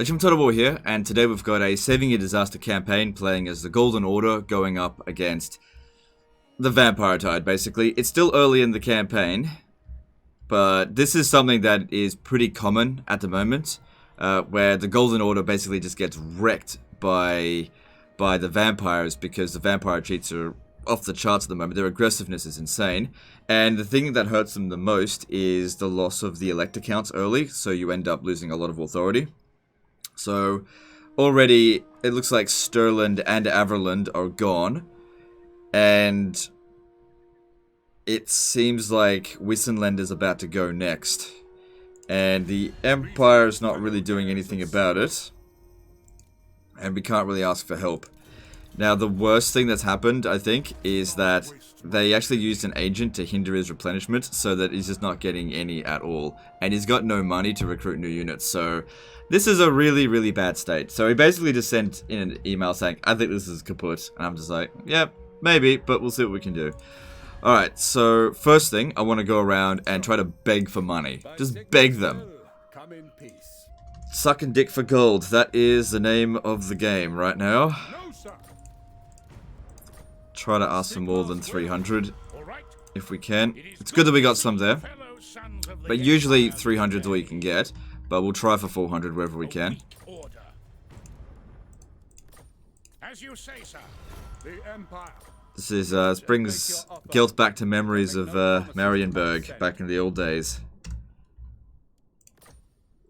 Total War here, and today we've got a 7-year disaster campaign playing as the Golden Order going up against the Vampire Tide, basically. It's still early in the campaign, but this is something that is pretty common at the moment, where the Golden Order basically just gets wrecked by the vampires because the vampire cheats are off the charts at the moment. Their aggressiveness is insane, and the thing that hurts them the most is the loss of the elector counts early, so you end up losing a lot of authority. So, already, it looks like Stirland and Averland are gone. And it seems like Wissenland is about to go next. And the Empire is not really doing anything about it. And we can't really ask for help. Now, the worst thing that's happened, I think, is that they actually used an agent to hinder his replenishment, so that he's just not getting any at all. And he's got no money to recruit new units, so this is a really, really bad state. So he basically just sent in an email saying, I think this is kaput. And I'm just like, yeah, maybe, but we'll see what we can do. Alright, so first thing, I want to go around and try to beg for money. Just beg them. Sucking dick for gold. That is the name of the game right now. Try to ask for more than 300 if we can. It's good that we got some there, but usually 300 is all you can get, but we'll try for 400 wherever we can. This brings Gelt back to memories of Marienburg back in the old days.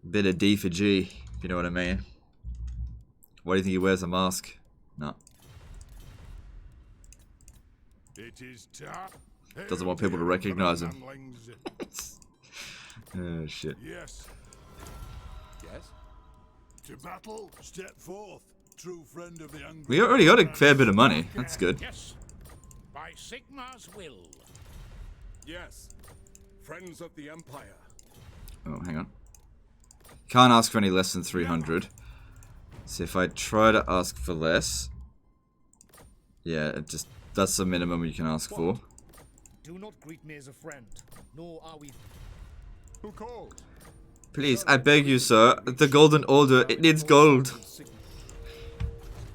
Bit of D for G, if you know what I mean. Why do you think he wears a mask? No. Doesn't want people to recognize him. Oh shit. Yes. Yes. To battle, step forth, true friend of the hungry. We already got a fair bit of money. That's good. Yes. By Sigmar's will. Yes. Friends of the Empire. Oh, hang on. Can't ask for any less than 300. So if I try to ask for less, yeah, it just that's the minimum you can ask for. Do not greet me as a friend, nor are we. Who called? Please, I beg you, sir. The Golden Order, it needs gold.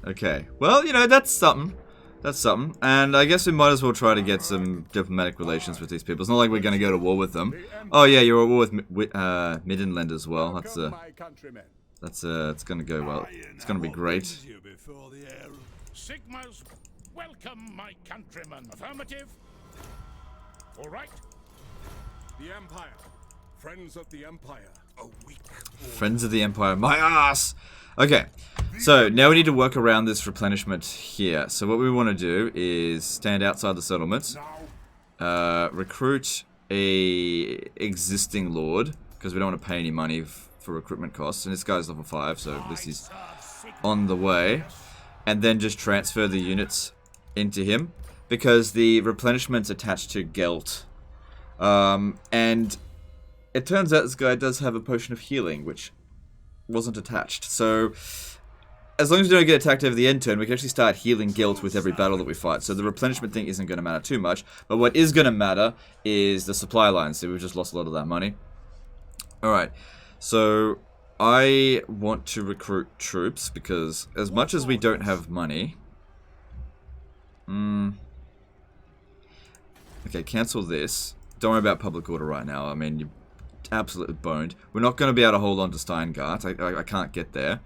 Okay, well, you know, that's something. That's something. And I guess we might as well try to get some diplomatic relations with these people. It's not like we're going to go to war with them. Oh yeah, you're at war with Middenland as well. That's it's going to go well. It's going to be great. Sigma's welcome, my countrymen. Affirmative. All right. The Empire. Friends of the Empire. Friends of the Empire. My ass! Okay. So, now we need to work around this replenishment here. So what we want to do is stand outside the settlements. Recruit a existing lord. Because we don't want to pay any money for recruitment costs. And this guy's level 5, so at least he's on the way. And then just transfer the units into him, because the replenishment's attached to Gelt, and it turns out this guy does have a potion of healing, which wasn't attached. So as long as we don't get attacked over the end turn, we can actually start healing Gelt with every battle that we fight. So the replenishment thing isn't going to matter too much, but what is going to matter is the supply line. So we've just lost a lot of that money. Alright, so I want to recruit troops, because as much as we don't have money... Okay, cancel this. Don't worry about public order right now. I mean, you're absolutely boned. We're not going to be able to hold on to Steingart. I can't get there.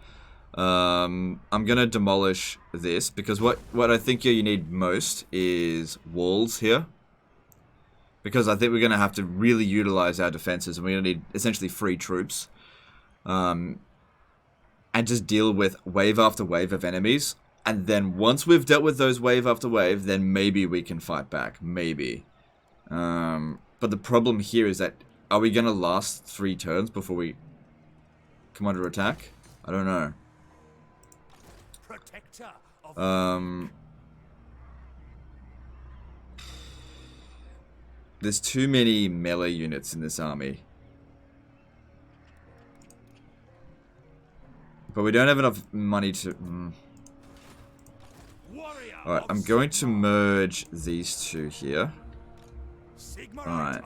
I'm going to demolish this, because what I think you need most is walls here. Because I think we're going to have to really utilize our defenses, and we're going to need essentially free troops. And just deal with wave after wave of enemies. And then once we've dealt with those wave after wave, then maybe we can fight back. Maybe. But the problem here is that, are we going to last 3 turns before we come under attack? I don't know. There's too many melee units in this army. But we don't have enough money to... Alright, I'm going to merge these two here. Alright.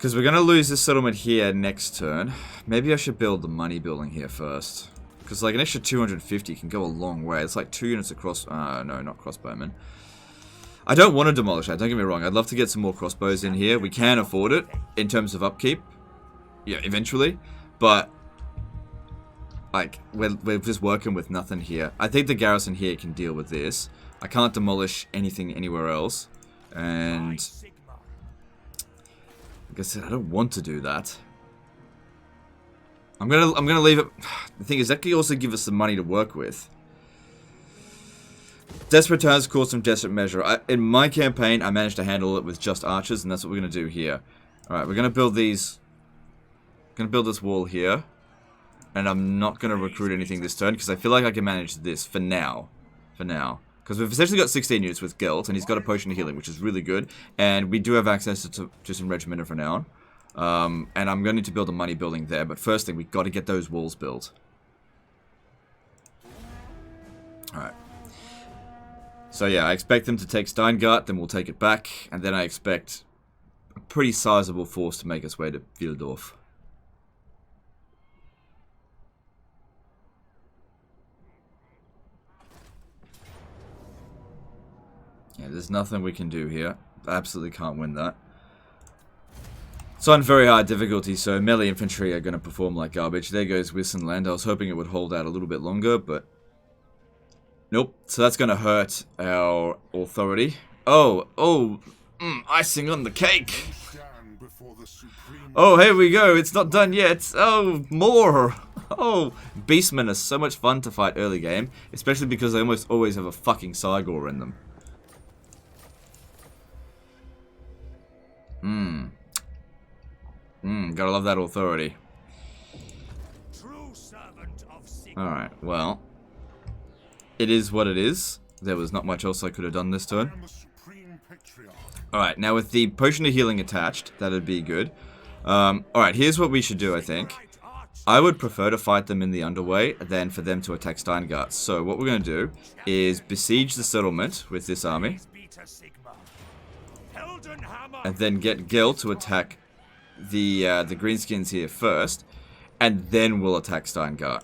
Because we're going to lose this settlement here next turn. Maybe I should build the money building here first. Because like an extra 250 can go a long way. It's like 2 units across... no, not crossbowmen. I don't want to demolish that, don't get me wrong. I'd love to get some more crossbows in here. We can afford it in terms of upkeep. Yeah, eventually. But, like, we're just working with nothing here. I think the garrison here can deal with this. I can't demolish anything anywhere else. And, like I said, I don't want to do that. I'm gonna leave it. The thing is, that could also give us some money to work with. Desperate times cause some desperate measure. In my campaign, I managed to handle it with just archers, and that's what we're gonna do here. All right, we're gonna build these. Gonna build this wall here, and I'm not gonna recruit anything this turn because I feel like I can manage this for now. Because we've essentially got 16 units with Gelt, and he's got a potion of healing, which is really good, and we do have access to some regiment of renown. And I'm going to need to build a money building there, but first thing, we've got to get those walls built. Alright. So yeah, I expect them to take Steingart, then we'll take it back, and then I expect a pretty sizable force to make its way to Wildorf. Yeah, there's nothing we can do here. Absolutely can't win that. It's on very hard difficulty, so melee infantry are going to perform like garbage. There goes Wissenland. I was hoping it would hold out a little bit longer, but... Nope. So that's going to hurt our authority. Icing on the cake. Oh, here we go. It's not done yet. Oh, more. Oh, beastmen are so much fun to fight early game, especially because they almost always have a fucking Cygor in them. Gotta love that authority. Alright, well. It is what it is. There was not much else I could have done this turn. Alright, now with the potion of healing attached, that'd be good. Alright, here's what we should do, I think. I would prefer to fight them in the underway than for them to attack Steingart. So what we're going to do is besiege the settlement with this army. And then get Gelt to attack the greenskins here first, and then we'll attack Steingart.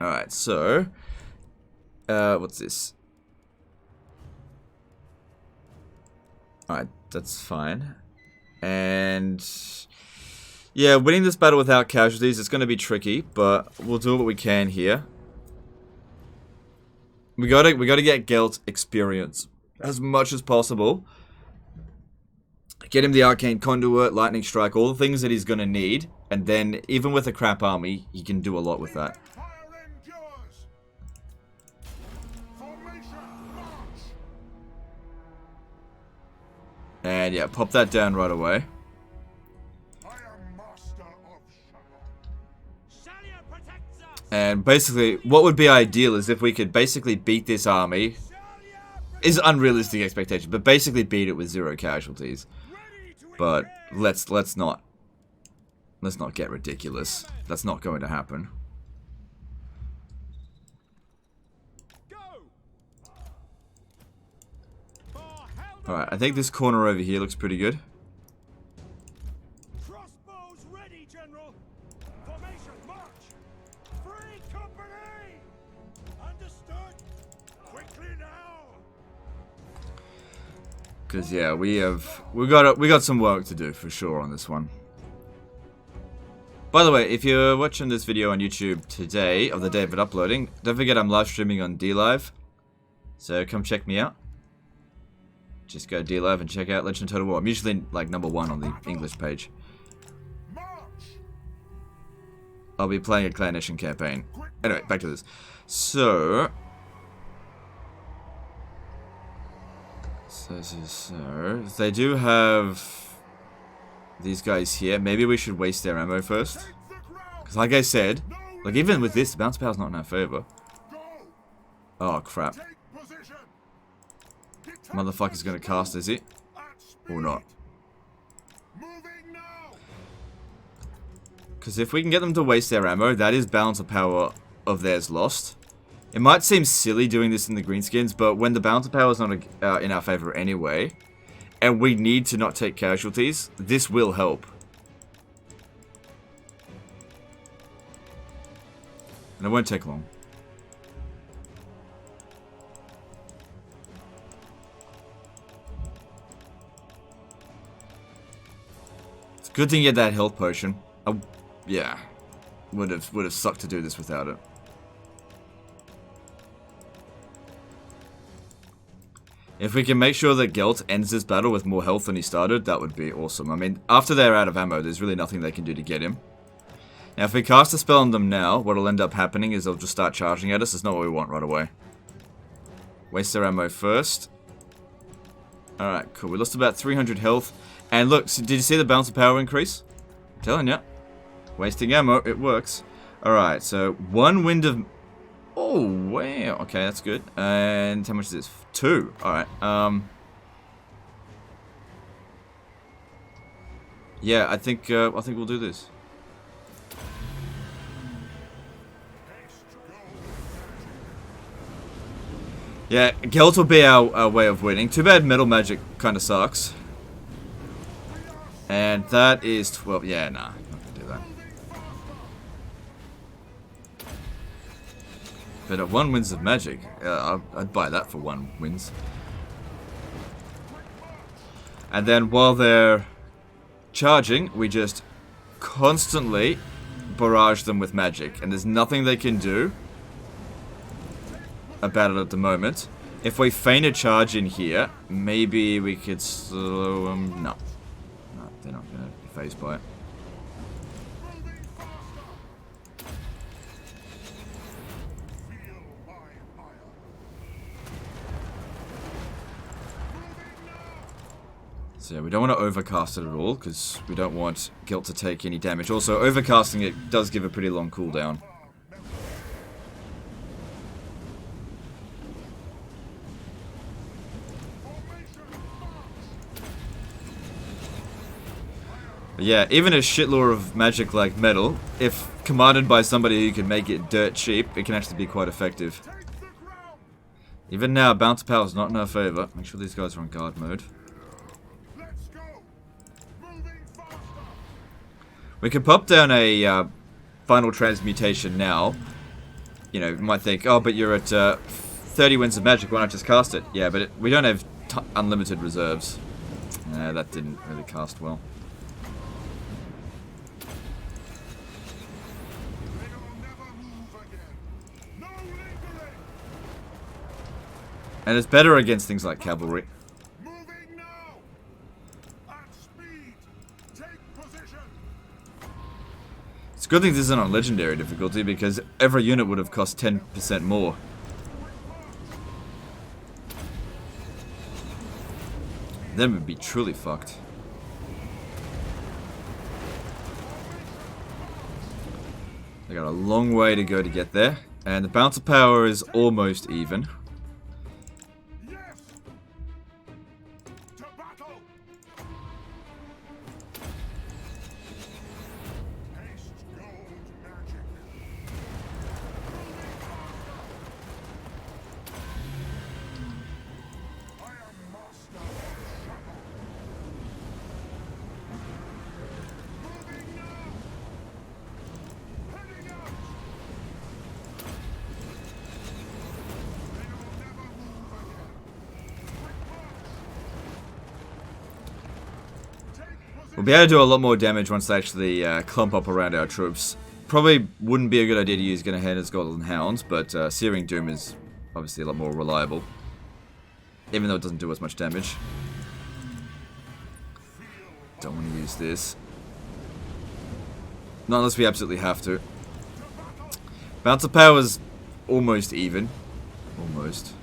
Alright, so what's this? Alright, that's fine. And yeah, winning this battle without casualties is going to be tricky, but we'll do what we can here. We gotta get Gelt experience as much as possible. Get him the Arcane Conduit, Lightning Strike, all the things that he's going to need. And then, even with a crap army, he can do a lot with that. And yeah, pop that down right away. And basically, what would be ideal is if we could basically beat this army. Is unrealistic expectation, but basically beat it with 0 casualties. But let's not get ridiculous. That's not going to happen. Alright, I think this corner over here looks pretty good. Crossbows ready, General. Formation march. Free company. Understood. Quickly now. Because yeah, we got some work to do for sure on this one. By the way, if you're watching this video on YouTube today, of the day of it uploading, don't forget I'm live streaming on DLive. So come check me out. Just go to DLive and check out Legend of Total War. I'm usually like #1 on the English page. I'll be playing a Clan Nation campaign. Anyway, back to this. So they do have these guys here. Maybe we should waste their ammo first. Because like I said, like even with this, the bounce power's not in our favor. Oh crap. Motherfucker's gonna cast, is he? Or not? Because if we can get them to waste their ammo, that is balance of power of theirs lost. It might seem silly doing this in the greenskins, but when the balance of power is not in our favor anyway, and we need to not take casualties, this will help. And it won't take long. It's a good thing you had that health potion. Yeah. Would have sucked to do this without it. If we can make sure that Gelt ends this battle with more health than he started, that would be awesome. I mean, after they're out of ammo, there's really nothing they can do to get him. Now, if we cast a spell on them now, what'll end up happening is they'll just start charging at us. It's not what we want right away. Waste their ammo first. Alright, cool. We lost about 300 health. And look, did you see the bounce of power increase? I'm telling ya. Wasting ammo, it works. Alright, so 1 wind of... Oh, wow. Okay, that's good. And how much is this? 2. Alright, yeah, I think we'll do this. Yeah, Gelt will be our way of winning. Too bad metal magic kind of sucks. And that is 12. Yeah, nah, not gonna do that. But at 1 wins of magic, I'd buy that for 1 wins. And then while they're charging, we just constantly barrage them with magic. And there's nothing they can do about it at the moment. If we feign a charge in here, maybe we could slow them. No, they're not going to be phased by it. So yeah, we don't want to overcast it at all, because we don't want Gelt to take any damage. Also, overcasting it does give a pretty long cooldown. But yeah, even a shitlore of magic like metal, if commanded by somebody who can make it dirt cheap, it can actually be quite effective. Even now, bounce power is not in our favor. Make sure these guys are on guard mode. We can pop down a final transmutation now. You know, you might think, oh, but you're at 30 winds of magic, why not just cast it? Yeah, but we don't have unlimited reserves. That didn't really cast well. And it's better against things like cavalry. Moving now! At speed! Take position! It's a good thing this isn't on legendary difficulty, because every unit would have cost 10% more. Then we'd be truly fucked. They got a long way to go to get there. And the bounce of power is almost even. Yes! To battle! Haste gold magic! I am master of shadow! Moving now! Heading out! They will never move again! Quick march! Take position! We'll be able to do a lot more damage once they actually clump up around our troops. Probably wouldn't be a good idea to use Gunnerhead's Golden Hounds, but Searing Doom is obviously a lot more reliable. Even though it doesn't do as much damage. Don't want to use this. Not unless we absolutely have to. Bounce of power is almost even. Almost.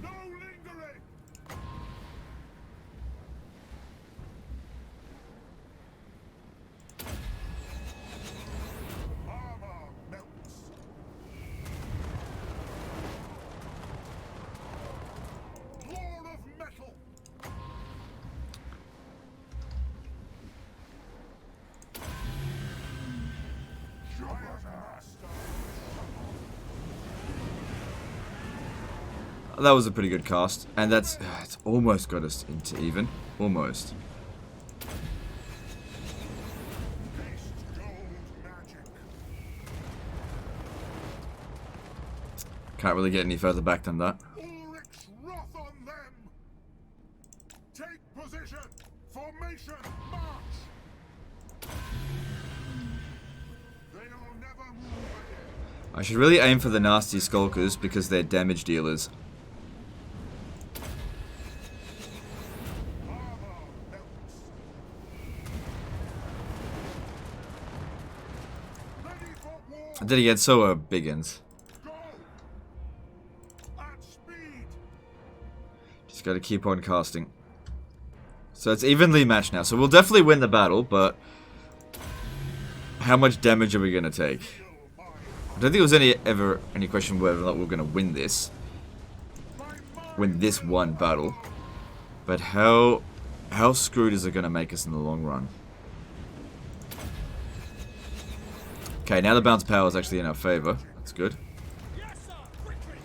No lingering! Armor melts. Lord of metal! Giant master! That was a pretty good cast. And that's... it's almost got us into even. Almost. Can't really get any further back than that. Ulrich's wrath on them. Take position. Formation. March. They'll never move again. I should really aim for the nasty skulkers because they're damage dealers. Armor melts. Ready for war. And then again, so are Biggins. Go. At speed. Just gotta keep on casting. So it's evenly matched now. So we'll definitely win the battle, but how much damage are we gonna take? I don't think there was ever any question whether or not we're gonna win this. Win this one battle. But how screwed is it gonna make us in the long run? Okay, now the bounce power is actually in our favor. That's good. Yes, sir. Quickly.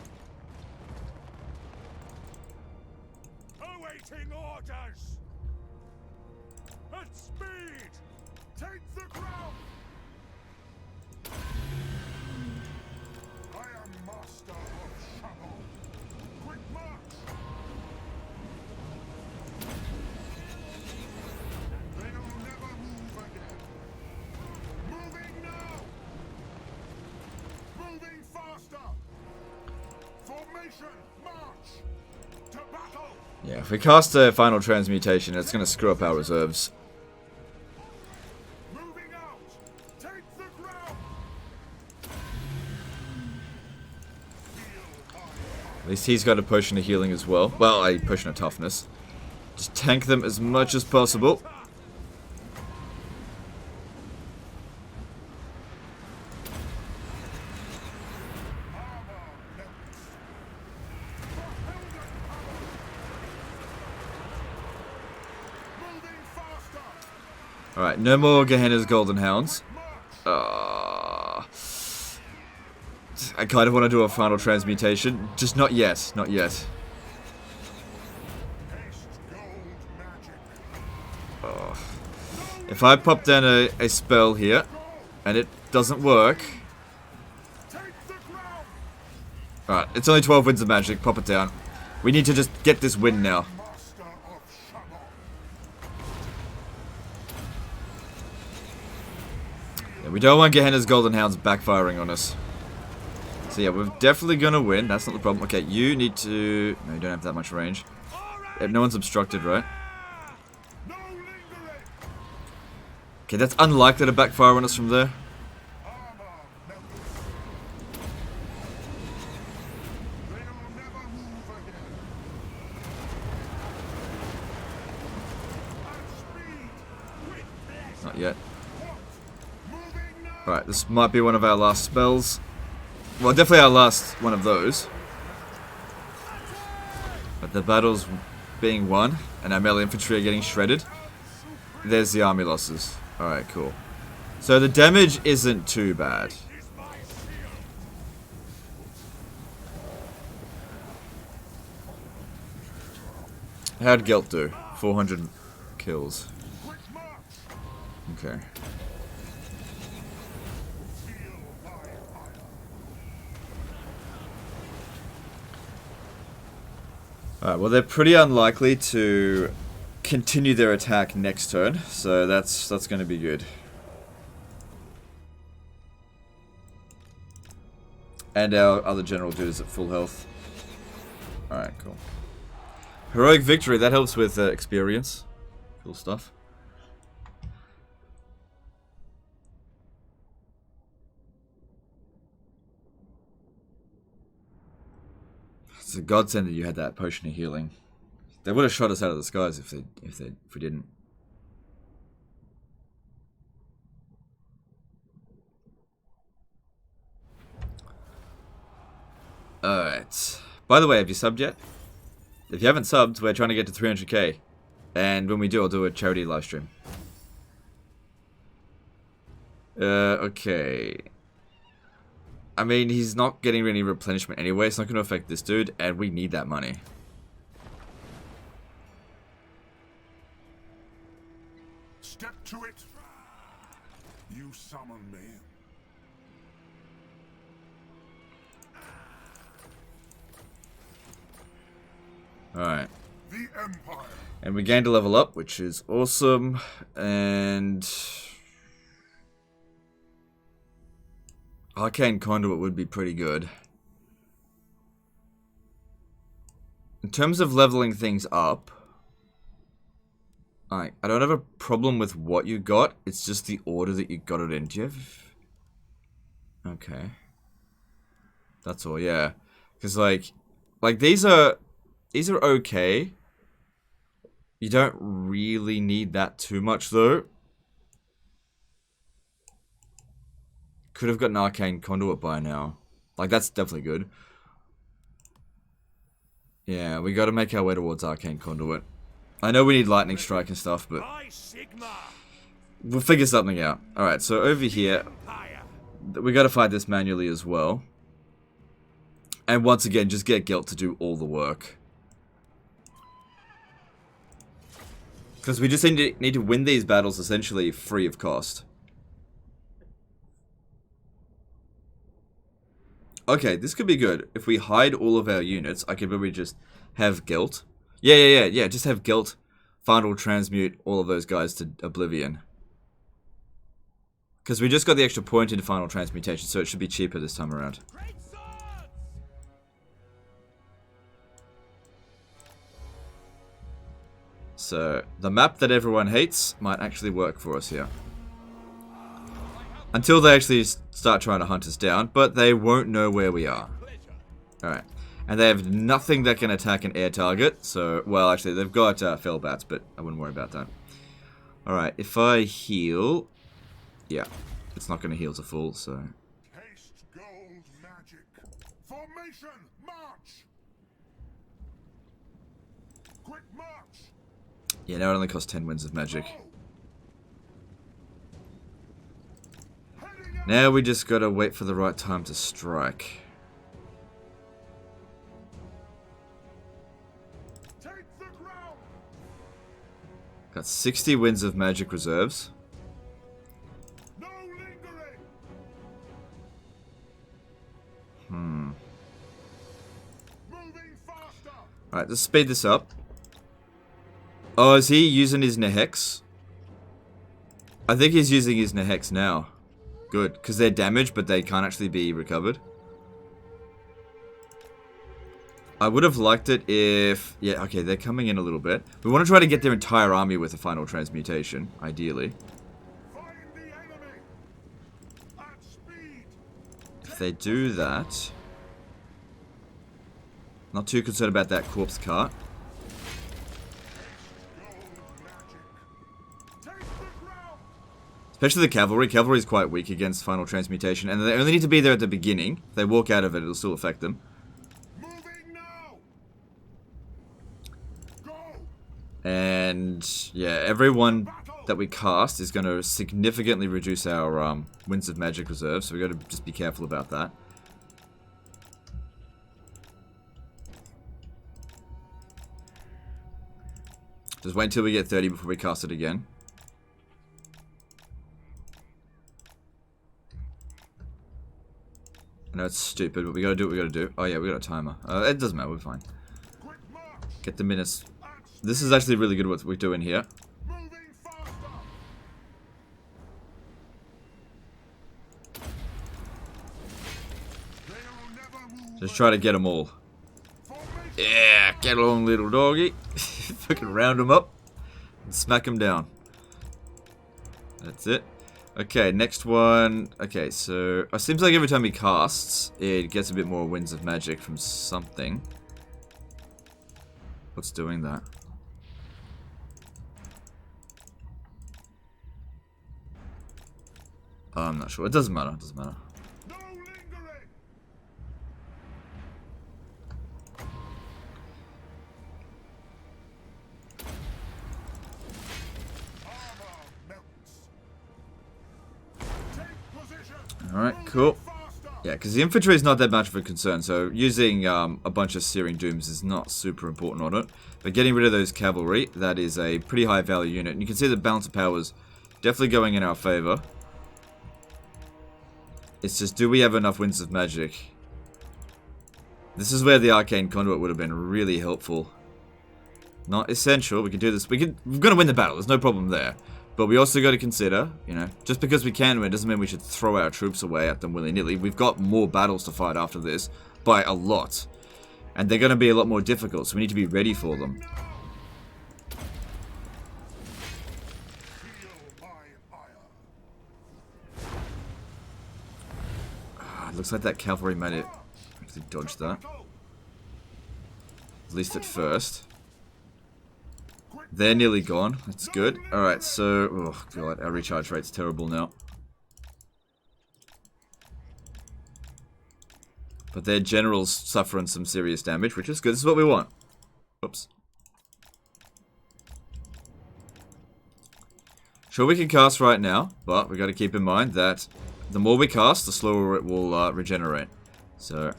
Awaiting orders. At speed. Take the ground. I am master of Shamon. Quick march. They'll never move again. Moving now. Moving faster. Formation. March. To battle. Yeah, if we cast a final transmutation, it's gonna screw up our reserves. Moving out. Take the ground. At least he's got a potion of healing as well. Well, a potion of toughness. Just tank them as much as possible. Moving faster. Alright, no more Gehenna's Golden Hounds. I kind of want to do a final transmutation. Just not yet. Not yet. Haste gold magic. If I pop down a spell here, and it doesn't work... Take the ground. Alright, it's only 12 winds of magic. Pop it down. We need to just get this win now. Master of Shamon. Yeah, we don't want Gehenna's Golden Hounds backfiring on us. So yeah, we're definitely gonna win. That's not the problem. Okay, you need to... No, you don't have that much range. No one's obstructed, right? No lingering. Okay, that's unlikely to backfire on us from there. Armor melts. They'll never move again. At speed. With blessing. Not yet. Moving now. Alright, this might be one of our last spells. Well, definitely our last one of those. But the battle's being won, and our melee infantry are getting shredded. There's the army losses. Alright, cool. So the damage isn't too bad. Is my shield. How'd Gelt do? 400 kills. Quick march. Okay. Feel my fire. Alright, well they're pretty unlikely to continue their attack next turn, so that's going to be good. And our other general dude is at full health. Alright, cool. Heroic victory, that helps with experience. Cool stuff. It's a godsend that you had that potion of healing. They would have shot us out of the skies if we didn't. Alright. By the way, have you subbed yet? If you haven't subbed, we're trying to get to 300k. And when we do, I'll do a charity livestream. Okay. I mean, he's not getting any replenishment anyway. It's not going to affect this dude, and we need that money. Step to it. You summon me. Alright. The Empire. And we gained a level up, which is awesome. And Arcane Conduit would be pretty good. In terms of leveling things up, I don't have a problem with what you got. It's just the order that you got it in. Do you have... Okay. That's all, yeah. Because, like these are okay. You don't really need that too much, though. Could have gotten Arcane Conduit by now. Like, that's definitely good. Yeah, we gotta make our way towards Arcane Conduit. I know we need Lightning Strike and stuff, but we'll figure something out. Alright, so over here, we gotta fight this manually as well. And once again, just get Gelt to do all the work. Because we just need to win these battles essentially free of cost. Okay, this could be good. If we hide all of our units, I could probably just have Gelt. Yeah, just have Gelt final transmute all of those guys to Oblivion. Because we just got the extra point into final transmutation, so it should be cheaper this time around. So, the map that everyone hates might actually work for us here. Until they actually start trying to hunt us down, but they won't know where we are. Alright. And they have nothing that can attack an air target, so, well, actually, they've got fell bats, but I wouldn't worry about that. Alright, if I heal... Yeah, it's not going to heal to full, so... Taste gold magic. Formation, march. Quick march. Yeah, now it only costs 10 winds of magic. Now we just gotta wait for the right time to strike. Take the ground. Got 60 winds of magic reserves. No lingering. Moving faster. Alright, let's speed this up. Oh, is he using his Nehex? I think he's using his Nehex now. Good, because they're damaged, but they can't actually be recovered. I would have liked it if... Yeah, okay, they're coming in a little bit. We want to try to get their entire army with a final transmutation, ideally. Find the enemy. At speed. If they do that... Not too concerned about that corpse cart. Especially the cavalry. Cavalry is quite weak against final transmutation, and they only need to be there at the beginning. If they walk out of it, it'll still affect them. Moving now. Go. And yeah, everyone that we cast is going to significantly reduce our winds of magic reserve, so we got to just be careful about that. Just wait until we get 30 before we cast it again. I know it's stupid, but we gotta do what we gotta do. Oh yeah, we got a timer. It doesn't matter, we're fine. Get the minutes. This is actually really good what we're doing here. Just try to get them all. Yeah, get along, little doggy. Fucking round them up and smack them down. That's it. Okay, next one. Okay, so it seems like every time he casts, it gets a bit more winds of magic from something. What's doing that? Oh, I'm not sure. It doesn't matter. It doesn't matter. Alright, cool. Yeah, because the infantry is not that much of a concern, so using a bunch of Searing Dooms is not super important on it. But getting rid of those cavalry, that is a pretty high value unit. And you can see the balance of powers definitely going in our favor. It's just, do we have enough Winds of Magic? This is where the Arcane Conduit would have been really helpful. Not essential, we can do this. We're going to win the battle, there's no problem there. But we also got to consider, you know, just because we can win doesn't mean we should throw our troops away at them willy-nilly. We've got more battles to fight after this, by a lot. And they're going to be a lot more difficult, so we need to be ready for them. It looks like that cavalry made it actually dodge that. At least at first. They're nearly gone. That's good. Alright, so... oh, God, our recharge rate's terrible now. But their general's suffering some serious damage, which is good. This is what we want. Oops. Sure, we can cast right now, but we got to keep in mind that the more we cast, the slower it will regenerate. So,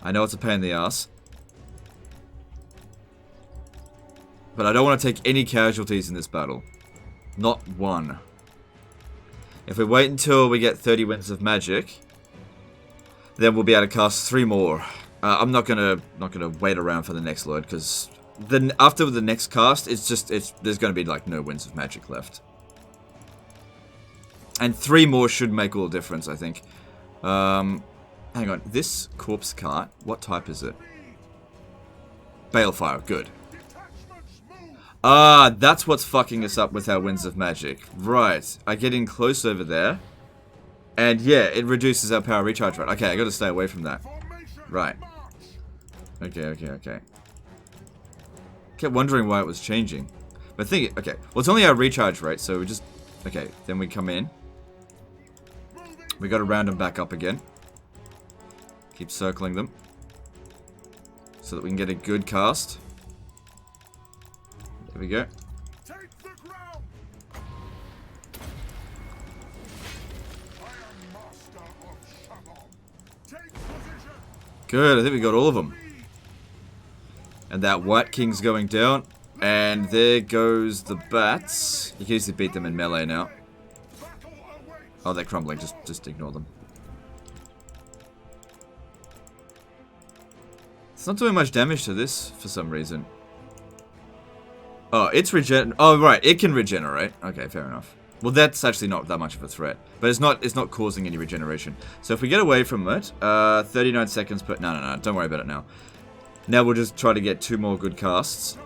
I know it's a pain in the ass. But I don't want to take any casualties in this battle. Not one. If we wait until we get 30 Winds of Magic, then we'll be able to cast 3 more. I'm not gonna wait around for the next load, because then after the next cast, there's gonna be like no Winds of Magic left. And 3 more should make all the difference, I think. Hang on, this corpse cart, what type is it? Balefire, good. Ah, that's what's fucking us up with our Winds of Magic. Right, I get in close over there. And yeah, it reduces our power recharge rate. Okay, I gotta stay away from that. Right. Okay. Kept wondering why it was changing. But think, okay, well it's only our recharge rate, so we just... okay, then we come in. We gotta round them back up again. Keep circling them. So that we can get a good cast. There we go. Good, I think we got all of them. And that White King's going down. And there goes the bats. You can easily beat them in melee now. Oh, they're crumbling. Just ignore them. It's not doing much damage to this for some reason. Oh, it's oh, right. It can regenerate. Okay, fair enough. Well, that's actually not that much of a threat. But it's not causing any regeneration. So if we get away from it, 39 seconds per... No. Don't worry about it now. Now we'll just try to get 2 more good casts.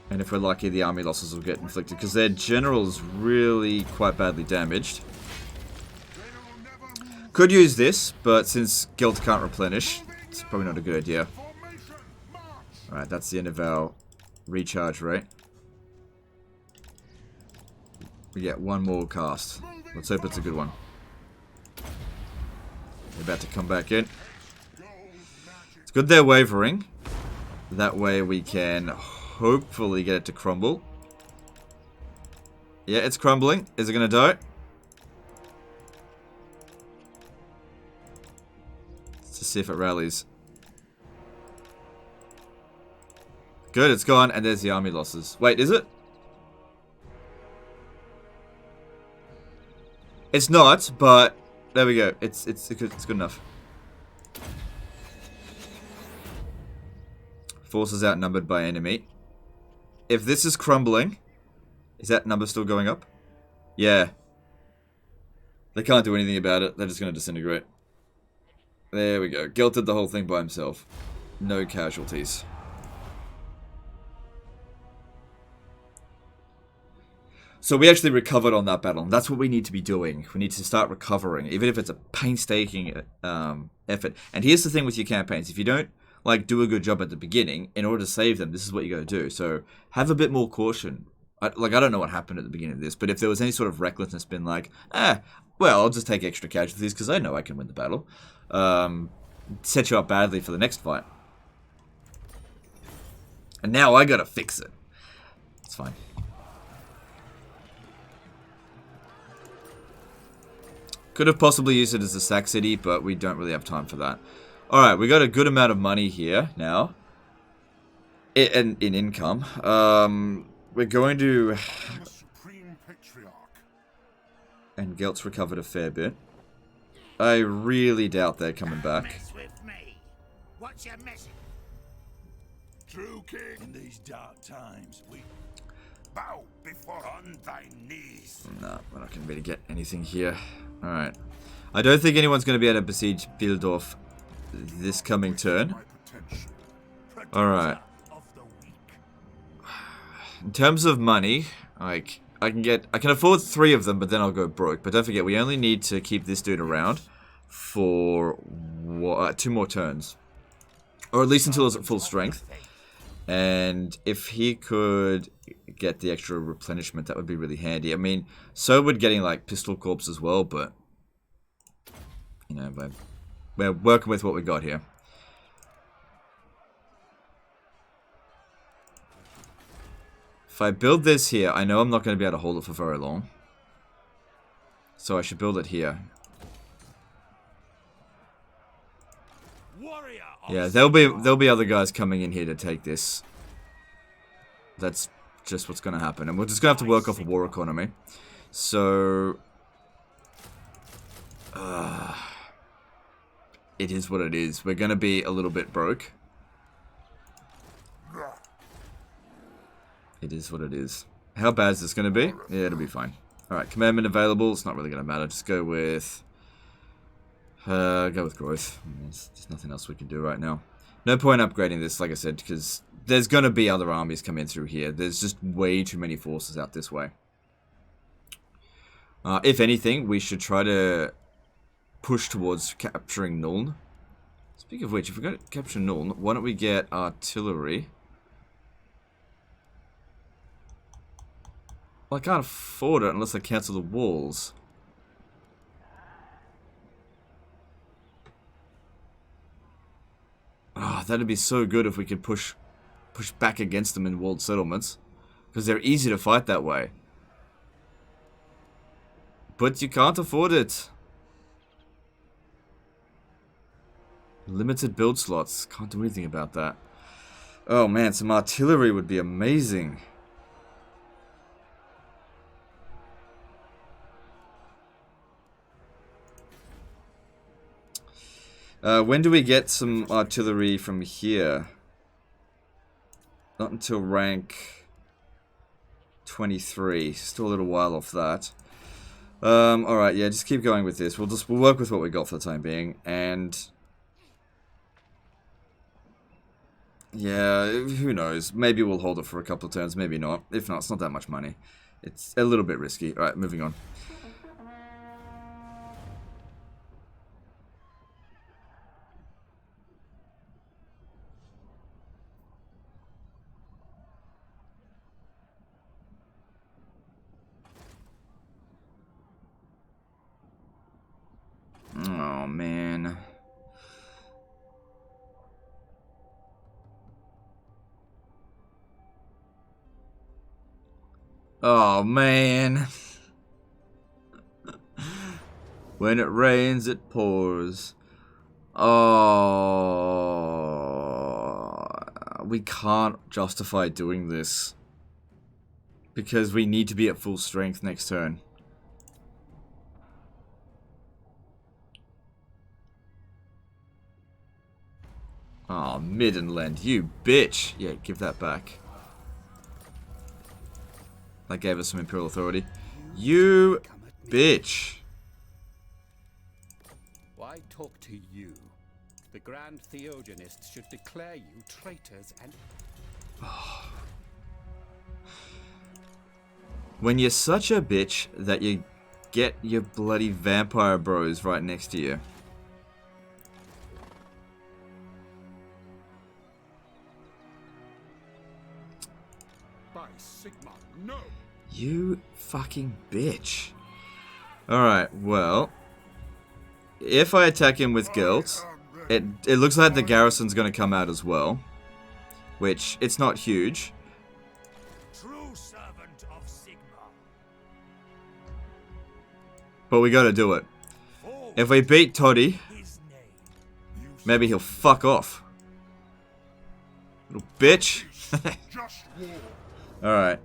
And if we're lucky, the army losses will get inflicted. Because their general's really quite badly damaged. Could use this, but since Gelt can't replenish, it's probably not a good idea. Alright, that's the end of our recharge rate. We get 1 more cast. Let's hope it's a good one. They're about to come back in. It's good they're wavering. That way we can hopefully get it to crumble. Yeah, it's crumbling. Is it going to die? Let's just see if it rallies. Good, it's gone, and there's the army losses. Wait, is it? It's not, but there we go. It's good enough. Forces outnumbered by enemy. If this is crumbling, is that number still going up? Yeah. They can't do anything about it. They're just going to disintegrate. There we go. Gelt did the whole thing by himself. No casualties. So we actually recovered on that battle, and that's what we need to be doing. We need to start recovering, even if it's a painstaking effort. And here's the thing with your campaigns. If you don't like do a good job at the beginning, in order to save them, this is what you got to do. So have a bit more caution. I don't know what happened at the beginning of this, but if there was any sort of recklessness, been like, well, I'll just take extra casualties because I know I can win the battle. Set you up badly for the next fight. And now I got to fix it. It's fine. Could have possibly used it as a sack city, but we don't really have time for that. Alright, we got a good amount of money here now. In income. We're going to... I'm a supreme patriarch. And Gelt's recovered a fair bit. I really doubt they're coming back. Mess with me. What's your message? True king. In these dark times, we bow before on thy knees. No, we're not going to be able to get anything here. Alright. I don't think anyone's going to be able to besiege Bildorf this coming turn. My potential. Alright. Of the weak. In terms of money, like, I can afford 3 of them, but then I'll go broke. But don't forget, we only need to keep this dude around for 2 more turns. Or at least until it's at full strength. And if he could get the extra replenishment, that would be really handy. I mean, so would getting, like, pistol corps as well, but... You know, we're working with what we got here. If I build this here, I know I'm not going to be able to hold it for very long. So I should build it here. Yeah, there'll be other guys coming in here to take this. That's just what's going to happen. And we're just going to have to work off a war economy. So... it is what it is. We're going to be a little bit broke. It is what it is. How bad is this going to be? Yeah, it'll be fine. Alright, commandment available. It's not really going to matter. Just go with... growth. There's nothing else we can do right now. No point upgrading this, like I said, because there's going to be other armies coming through here. There's just way too many forces out this way. If anything, we should try to push towards capturing Nuln. Speaking of which, if we're going to capture Nuln, why don't we get artillery? Well, I can't afford it unless I cancel the walls. Oh, that'd be so good if we could push back against them in walled settlements. Because they're easy to fight that way. But you can't afford it. Limited build slots. Can't do anything about that. Oh man, some artillery would be amazing. When do we get some artillery from here? Not until rank 23. Still a little while off that. Alright, yeah, just keep going with this. We'll work with what we got for the time being. And... yeah, who knows? Maybe we'll hold it for a couple of turns, maybe not. If not, it's not that much money. It's a little bit risky. Alright, moving on. Oh, man. Oh, man. When it rains, it pours. Oh. We can't justify doing this. Because we need to be at full strength next turn. Oh, Middenland, you bitch. Yeah, give that back. That gave us some Imperial authority. You bitch. Why talk to you? The Grand Theogonists should declare you traitors and... When you're such a bitch that you get your bloody vampire bros right next to you. By Sigma, no. You fucking bitch. Alright, well. If I attack him with Gelt, it looks like the garrison's going to come out as well. Which, it's not huge. True servant of Sigma. But we got to do it. If we beat Toddy, His name. maybe he'll fuck off. Little bitch. Just war. Alright.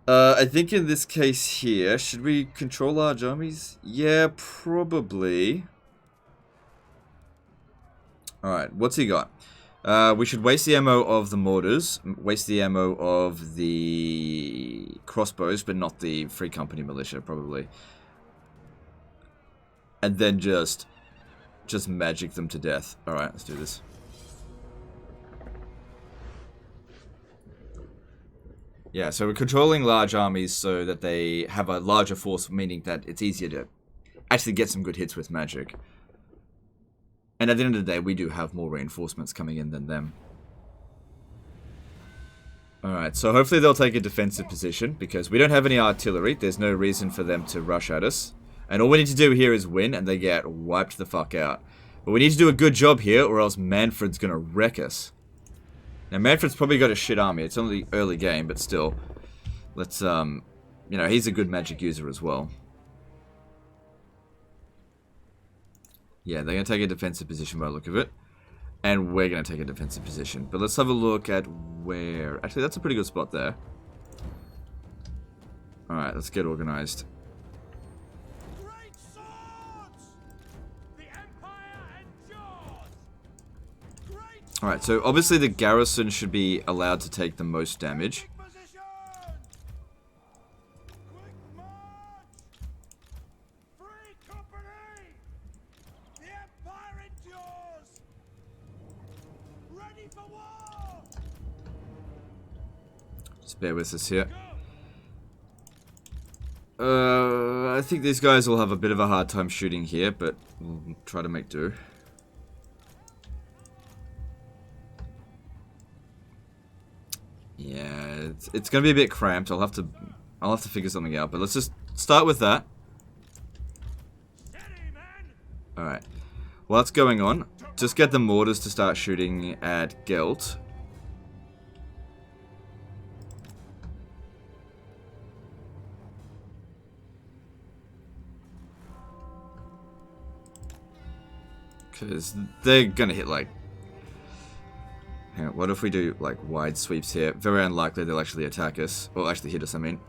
I think in this case here, should we control large armies? Yeah, probably. Alright, what's he got? We should waste the ammo of the mortars, waste the ammo of the crossbows, but not the Free Company militia, probably. And then just magic them to death. Alright, let's do this. Yeah, so we're controlling large armies so that they have a larger force, meaning that it's easier to actually get some good hits with magic. And at the end of the day, we do have more reinforcements coming in than them. Alright, so hopefully they'll take a defensive position, because we don't have any artillery. There's no reason for them to rush at us. And all we need to do here is win, and they get wiped the fuck out. But we need to do a good job here, or else Manfred's gonna wreck us. Now, Manfred's probably got a shit army. It's only early game, but still. Let's, you know, he's a good magic user as well. Yeah, they're going to take a defensive position by the look of it. And we're going to take a defensive position. But let's have a look at where... Actually, that's a pretty good spot there. Alright, let's get organized. Great swords! The Empire endures! Great Alright, so obviously the garrison should be allowed to take the most damage. position! Quick march! Free company! The Empire endures! Ready for war! Just bear with us here. I think these guys will have a bit of a hard time shooting here, but we'll try to make do. Yeah, it's gonna be a bit cramped. I'll have to figure something out. But let's just start with that. All right. While that's going on, just get the mortars to start shooting at Gelt. Because they're gonna hit like... Hang on, what if we do like wide sweeps here? Very unlikely they'll actually attack us. Or actually hit us, I mean.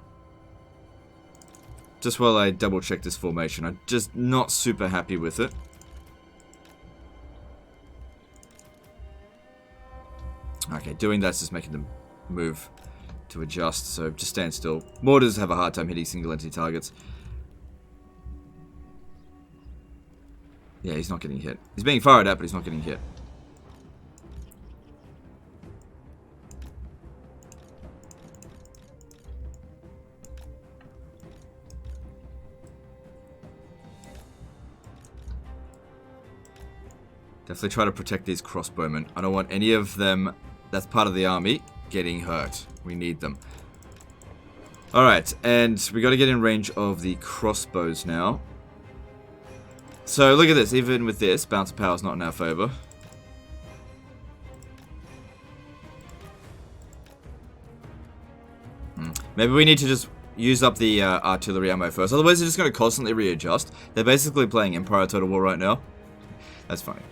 Just while I double check this formation. I'm just not super happy with it. Okay, doing that's just making them move to adjust, so just stand still. Mortars have a hard time hitting single entity targets. Yeah, he's not getting hit. He's being fired at, but he's not getting hit. Definitely try to protect these crossbowmen. I don't want any of them that's part of the army getting hurt. We need them. Alright, and we got to get in range of the crossbows now. So look at this, even with this, bounce of power is not in our favor. Maybe we need to just use up the artillery ammo first, otherwise they're just going to constantly readjust. They're basically playing Empire Total War right now. That's funny.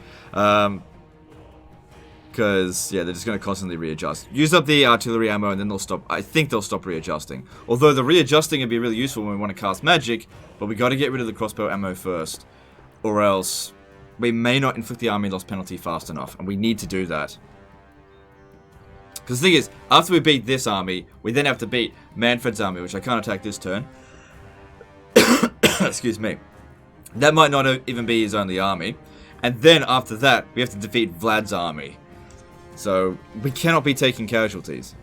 Because, yeah, they're just going to constantly readjust. Use up the artillery ammo and then they'll stop. I think they'll stop readjusting. Although the readjusting would be really useful when we want to cast magic, but we got to get rid of the crossbow ammo first. Or else we may not inflict the army loss penalty fast enough, and we need to do that. Because the thing is, after we beat this army, we then have to beat Manfred's army, which I can't attack this turn. Excuse me. That might not even be his only army. And then after that, we have to defeat Vlad's army. So we cannot be taking casualties.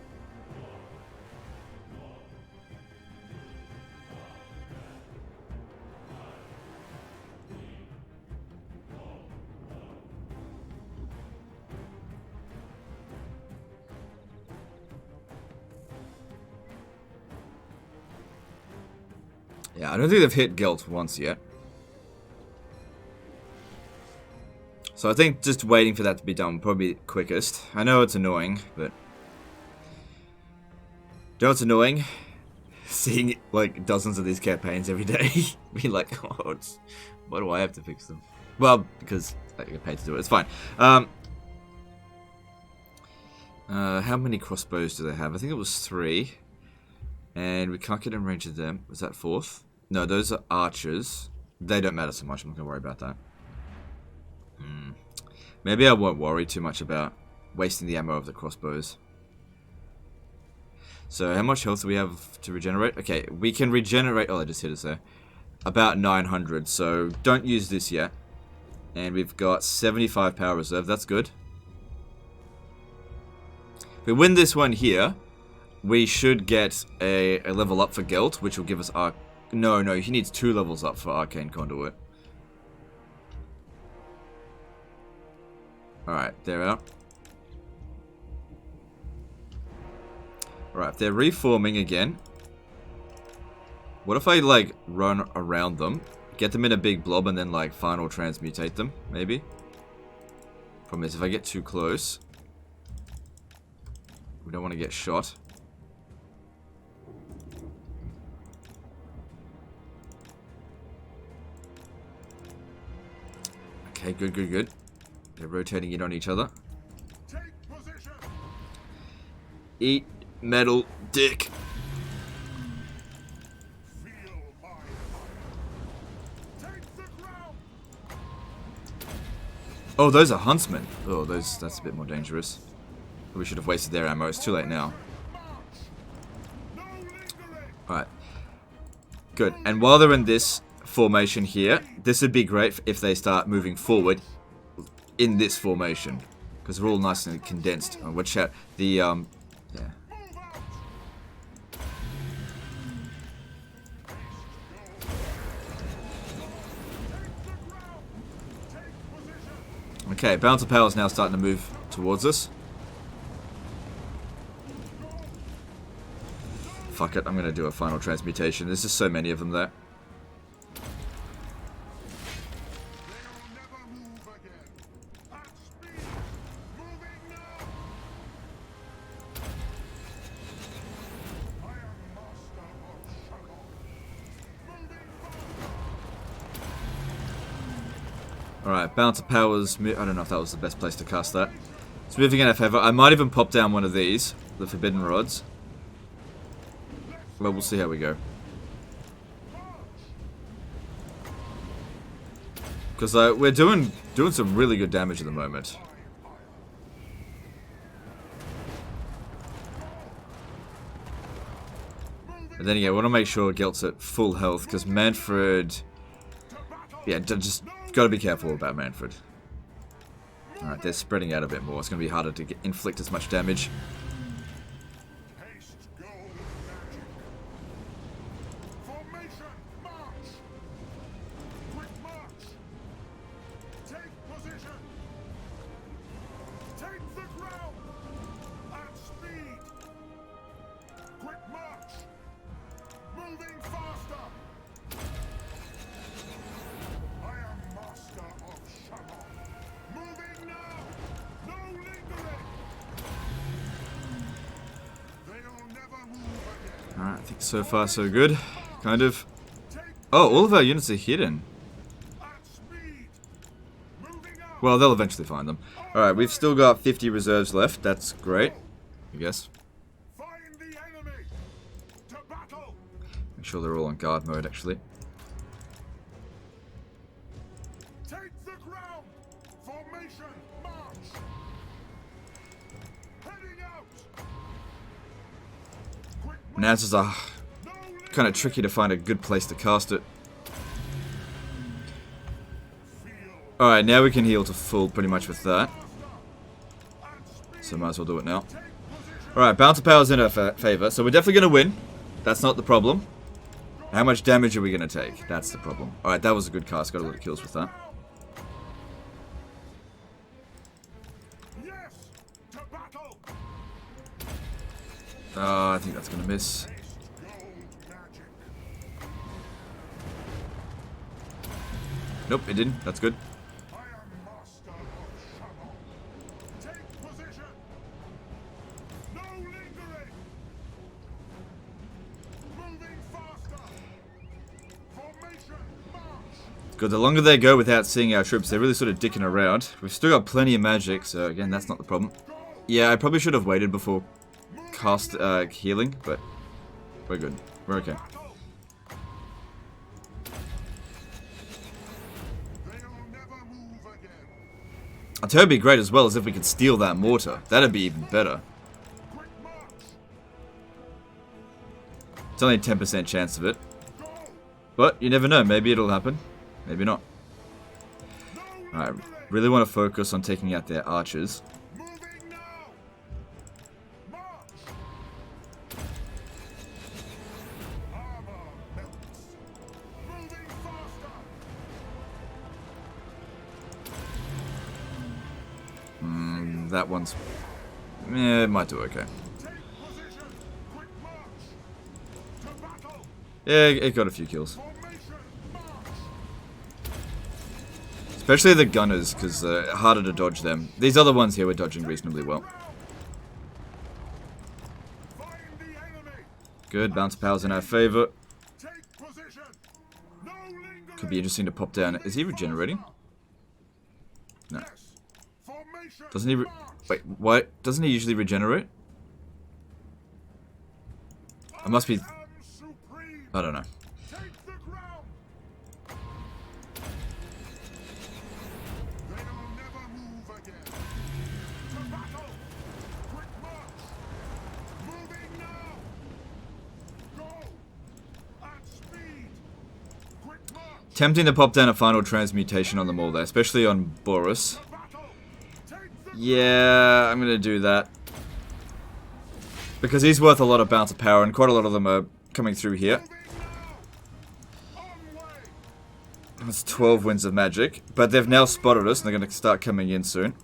Yeah, I don't think they've hit Gelt once yet. So I think just waiting for that to be done would probably be quickest. I know it's annoying, but... You know what's annoying? seeing like dozens of these campaigns every day. Be like, oh, why do I have to fix them? Well, because I get paid to do it. It's fine. How many crossbows do they have? I think it was 3. And we can't get in range of them. Was that 4th? No, those are archers. They don't matter so much. I'm not going to worry about that. Maybe I won't worry too much about wasting the ammo of the crossbows. So how much health do we have to regenerate? Okay, we can regenerate... Oh, I just hit us there. About 900, so don't use this yet. And we've got 75 power reserve. That's good. If we win this one here, we should get a level up for Gelt, which will give us Arc... No, he needs 2 levels up for Arcane Conduit. Alright, they're out. Alright, they're reforming again. What if I, like, run around them, get them in a big blob, and then, like, final transmutate them, maybe? Problem is, if I get too close, we don't want to get shot. Okay, good. They're rotating in on each other. Take position. Eat metal dick. Feel my fire. Take the ground. Oh, those are huntsmen. Oh, that's a bit more dangerous. We should have wasted their ammo. It's too late now. No lingering. Alright. Good. And while they're in this formation here, this would be great if they start moving forward in this formation. Because they're all nice and condensed. Oh, watch out. The, yeah. Move out. Okay, Bouncer Power is now starting to move towards us. Fuck it, I'm gonna do a final transmutation. There's just so many of them there. They'll never move again. At speed. Moving now. I am master of Shalom. Moving forward. Alright, Bouncer Power's... I don't know if that was the best place to cast that. It's moving in our favor. I might even pop down one of these. The Forbidden Rods. Well, we'll see how we go. Because we're doing some really good damage at the moment. And then again, I want to make sure Gelt's at full health, because Manfred... Yeah, just gotta be careful about Manfred. Alright, they're spreading out a bit more. It's going to be harder to inflict as much damage. Haste gold magic. Formation march. Quick march. Take position. Take the ground. At speed. Quick march. Moving faster. I am master of Shalom. Moving now. No lingering. They'll never move again. Alright, I think so far so good. Kind of. Oh, all of our units are hidden. At speed. Moving out. Well, they'll eventually find them. Alright, we've still got 50 reserves left. That's great, I guess. Find the enemy. To battle. Make sure they're all on guard mode, actually. Take the ground. Formation march. Heading out. Quick Now it's just a no kind of tricky to find a good place to cast it. feel. Alright, now we can heal to full pretty much with that. At speed. So might as well do it now. Take position. Alright, Bouncer Power's in our favor, so we're definitely going to win. That's not the problem. How much damage are we going to take? That's the problem. Alright, that was a good cast. Got a lot of kills with that. Yes. To battle. I think that's going to miss. Haste gold magic. Nope, it didn't. That's good. I am master of Shalom. Take position. No lingering. Moving Good, the longer they go without seeing our troops, they're really sort of dicking around. We've still got plenty of magic, so again, that's not the problem. Yeah, I probably should have waited before cast healing, but we're good. We're okay. I'll tell you, it'd be great as well as if we could steal that mortar. That'd be even better. It's only a 10% chance of it. But you never know, maybe it'll happen. Maybe not. Alright, really want to focus on taking out their archers. That one's... it might do okay. Yeah, it got a few kills. Especially the gunners, because harder to dodge them. These other ones here we're dodging reasonably well. Good, bounce power's in our favor. Could be interesting to pop down. Is he regenerating? No. Doesn't he wait, what? Doesn't he usually regenerate? I must be... I don't know. Tempting to pop down a final transmutation on them all there, especially on Boris. Yeah, I'm gonna do that. Because he's worth a lot of bounce of power, and quite a lot of them are coming through here. That's 12 winds of magic, but they've now spotted us, and they're gonna start coming in soon.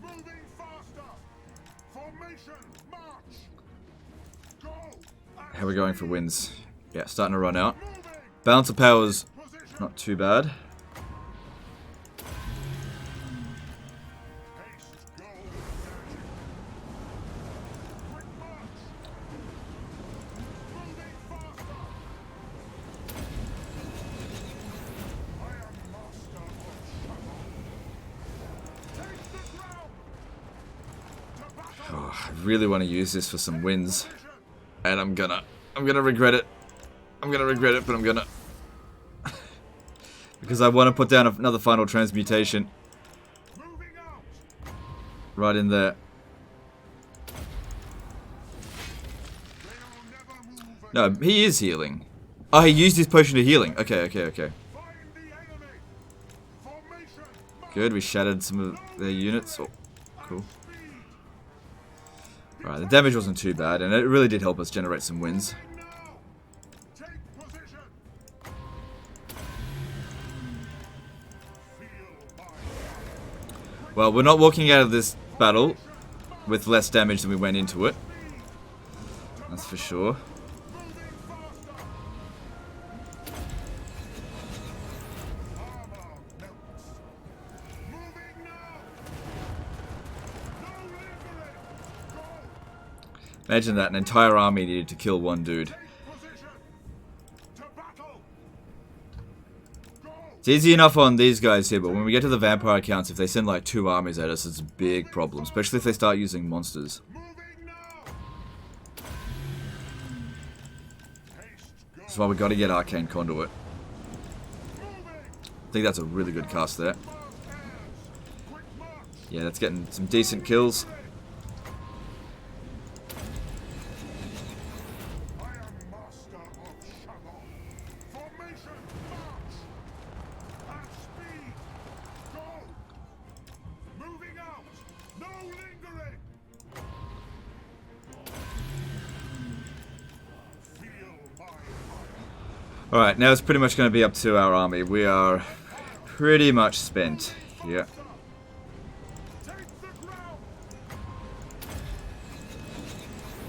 How are we going for wins? Yeah, starting to run out. Bounce of power's not too bad. Oh, I really want to use this for some wins, and I'm gonna regret it. I'm gonna regret it, but I'm gonna. Because I want to put down another final transmutation. Right in there. No, he is healing. Oh, he used his potion of healing. Okay, okay, okay. Good, we shattered some of their units. Oh, cool. Alright, the damage wasn't too bad, and it really did help us generate some wins. Well, we're not walking out of this battle with less damage than we went into it. That's for sure. Imagine that, an entire army needed to kill one dude. It's easy enough on these guys here, but when we get to the vampire accounts, if they send like 2 armies at us, it's a big problem. Especially if they start using monsters. That's why we got to get Arcane Conduit. I think that's a really good cast there. Yeah, that's getting some decent kills. Alright, now it's pretty much going to be up to our army. We are pretty much spent here.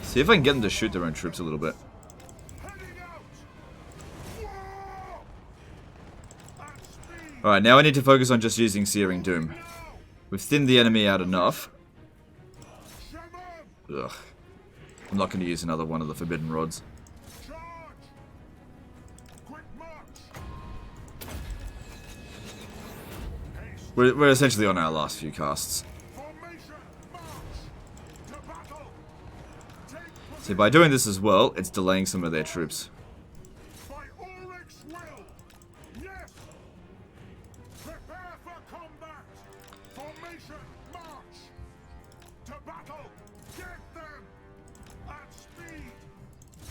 See if I can get them to shoot their own troops a little bit. Alright, now I need to focus on just using Searing Doom. We've thinned the enemy out enough. Ugh. I'm not going to use another one of the Forbidden Rods. We're essentially on our last few casts. Formation, march! To battle! Take See, by doing this as well, it's delaying some of their troops. by Ulrich's will! Yes! Prepare for combat! Formation, march! To battle! Get them! At speed!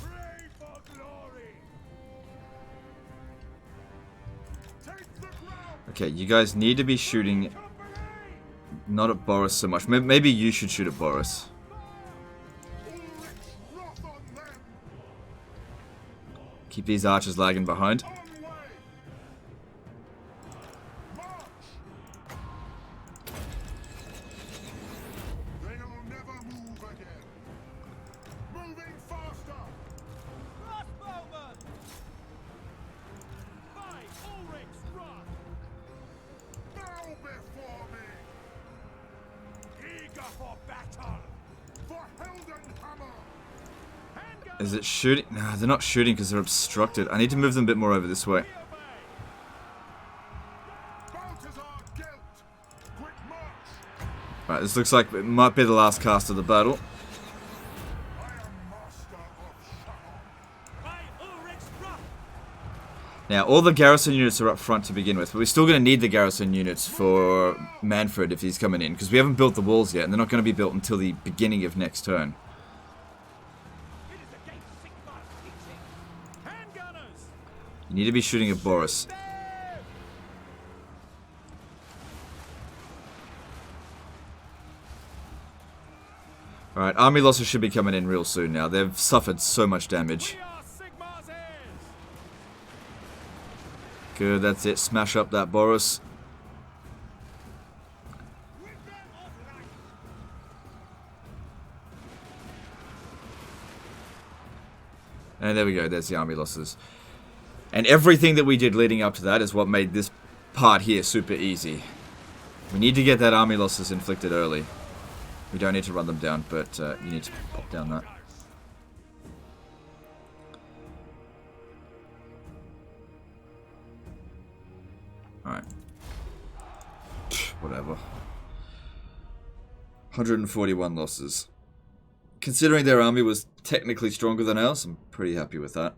Pray for glory. Take the ground! Okay, you guys need to be shooting Company. not at Boris so much. Maybe you should shoot at Boris. Ulrich's wrath on them! Keep these archers lagging behind. On way! March! They'll never move again! Moving faster! Crossbowmen. By Ulrich's wrath. Bow before me! Eager for battle. For Heldenhammer! Handgun. Is it shooting? No, they're not shooting because they're obstructed. I need to move them a bit more over this way. Balthazar Gelt! Quick march! Right, this looks like it might be the last cast of the battle. I am master of Shannon! By Ulrich's wrath. Now, all the garrison units are up front to begin with, but we're still going to need the garrison units for Manfred if he's coming in, because we haven't built the walls yet, and they're not going to be built until the beginning of next turn. It is against Sigmar's teaching. Handgunners. You need to be shooting at Boris. Alright, army losses should be coming in real soon now. They've suffered so much damage. We are Sigmar's heirs. Good, that's it. Smash up that Boris. With them of light. And there we go, there's the army losses. And everything that we did leading up to that is what made this part here super easy. We need to get that army losses inflicted early. We don't need to run them down, but you need to pop down that. Alright. Whatever. 141 losses. Considering their army was technically stronger than ours, I'm pretty happy with that.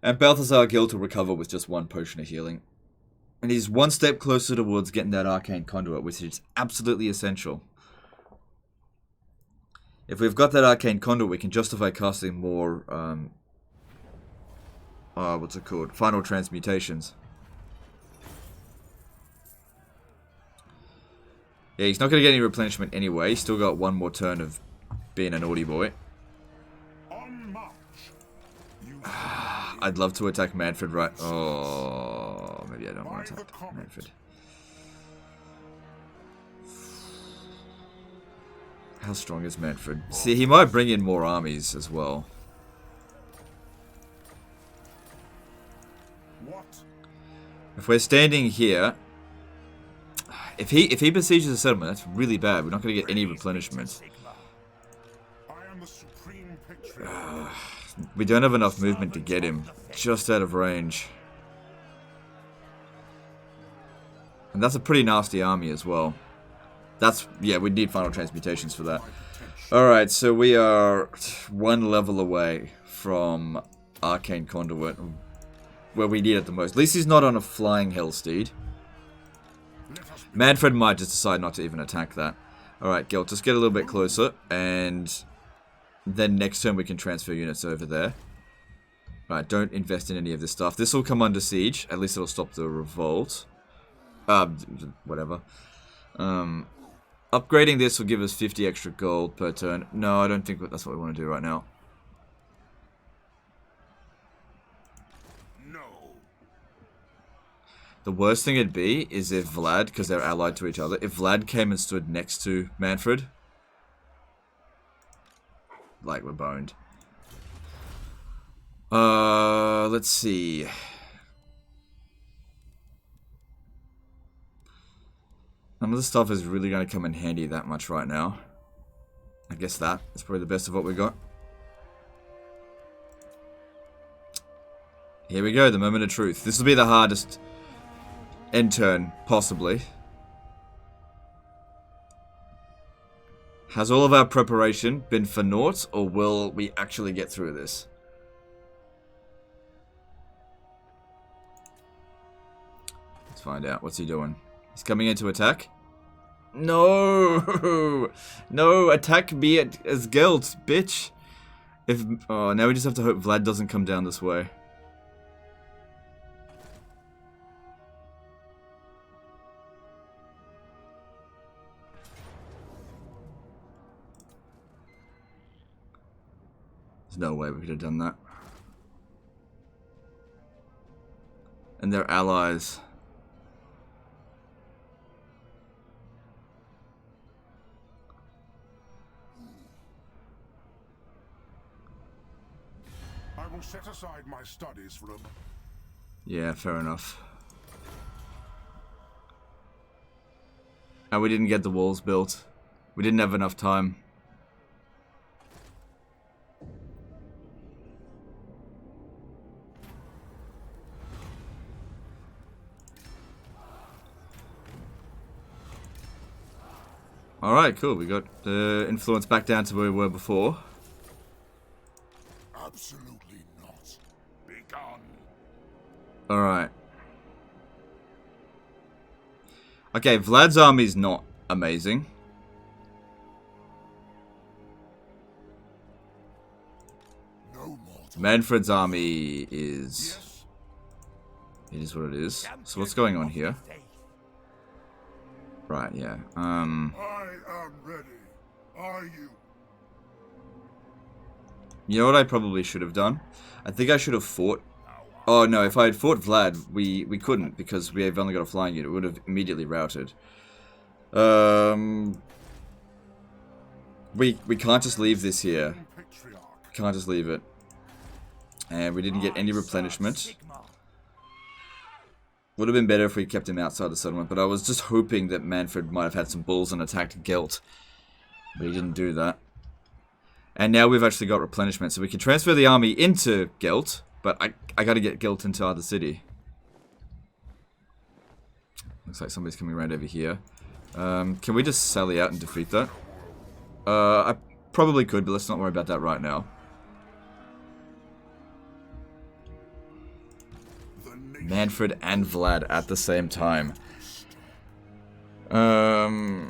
And Balthazar Gelt will recover with just one potion of healing. And he's one step closer towards getting that arcane conduit, which is absolutely essential. If we've got that arcane conduit, we can justify casting more, what's it called? Final transmutations. Yeah, he's not going to get any replenishment anyway. He's still got one more turn of being a naughty boy. On march! You I'd love to attack Manfred right... Oh, maybe I don't want to attack Manfred. How strong is Manfred? See, he might bring in more armies as well. what? If we're standing here... If he besieges a settlement, that's really bad. We're not going to get any replenishment. Sigmar. I am the supreme patriot. We don't have enough movement to get him. Just out of range. And that's a pretty nasty army as well. That's... Yeah, we'd need final transmutations for that. Alright, so we are one level away from Arcane Conduit, where we need it the most. At least he's not on a flying Hellsteed. Manfred might just decide not to even attack that. Alright, Gelt, just get a little bit closer, and then next turn we can transfer units over there. Right, don't invest in any of this stuff. This will come under siege. At least it'll stop the revolt. Whatever. Upgrading this will give us 50 extra gold per turn. No, I don't think that's what we want to do right now. No. The worst thing it'd be is if Vlad, because they're allied to each other, if Vlad came and stood next to Manfred. Like, we're boned. Let's see. None of the stuff is really going to come in handy that much right now. I guess that is probably the best of what we got. Here we go, the moment of truth. This will be the hardest. end turn, possibly. Has all of our preparation been for naught, or will we actually get through this? Let's find out. What's he doing? He's coming in to attack? No! No, attack me as Gelt, bitch! Oh, now we just have to hope Vlad doesn't come down this way. There's no way we could have done that. And they're allies. I will set aside my studies for a... Yeah, fair enough. And we didn't get the walls built. We didn't have enough time. Alright, cool. We got the influence back down to where we were before. Absolutely not. Be gone. Alright. Okay, Vlad's army's not amazing. No mortal. Manfred's army is... Yes. It is what it is. So what's going on here? Right, yeah. I am ready. Are you? You know what I probably should have done? I think I should have fought... Oh no, if I had fought Vlad, we couldn't, because we have only got a flying unit. It would have immediately routed. We can't just leave this here. Patriarch. Can't just leave it. And we didn't get any replenishment. Would have been better if we kept him outside the settlement, but I was just hoping that Manfred might have had some balls and attacked Gelt. But he didn't do that. And now we've actually got replenishment, so we can transfer the army into Gelt, but I gotta get Gelt into other city. Looks like somebody's coming around over here. Can we just sally out and defeat that? I probably could, but let's not worry about that right now. Manfred and Vlad at the same time. Well,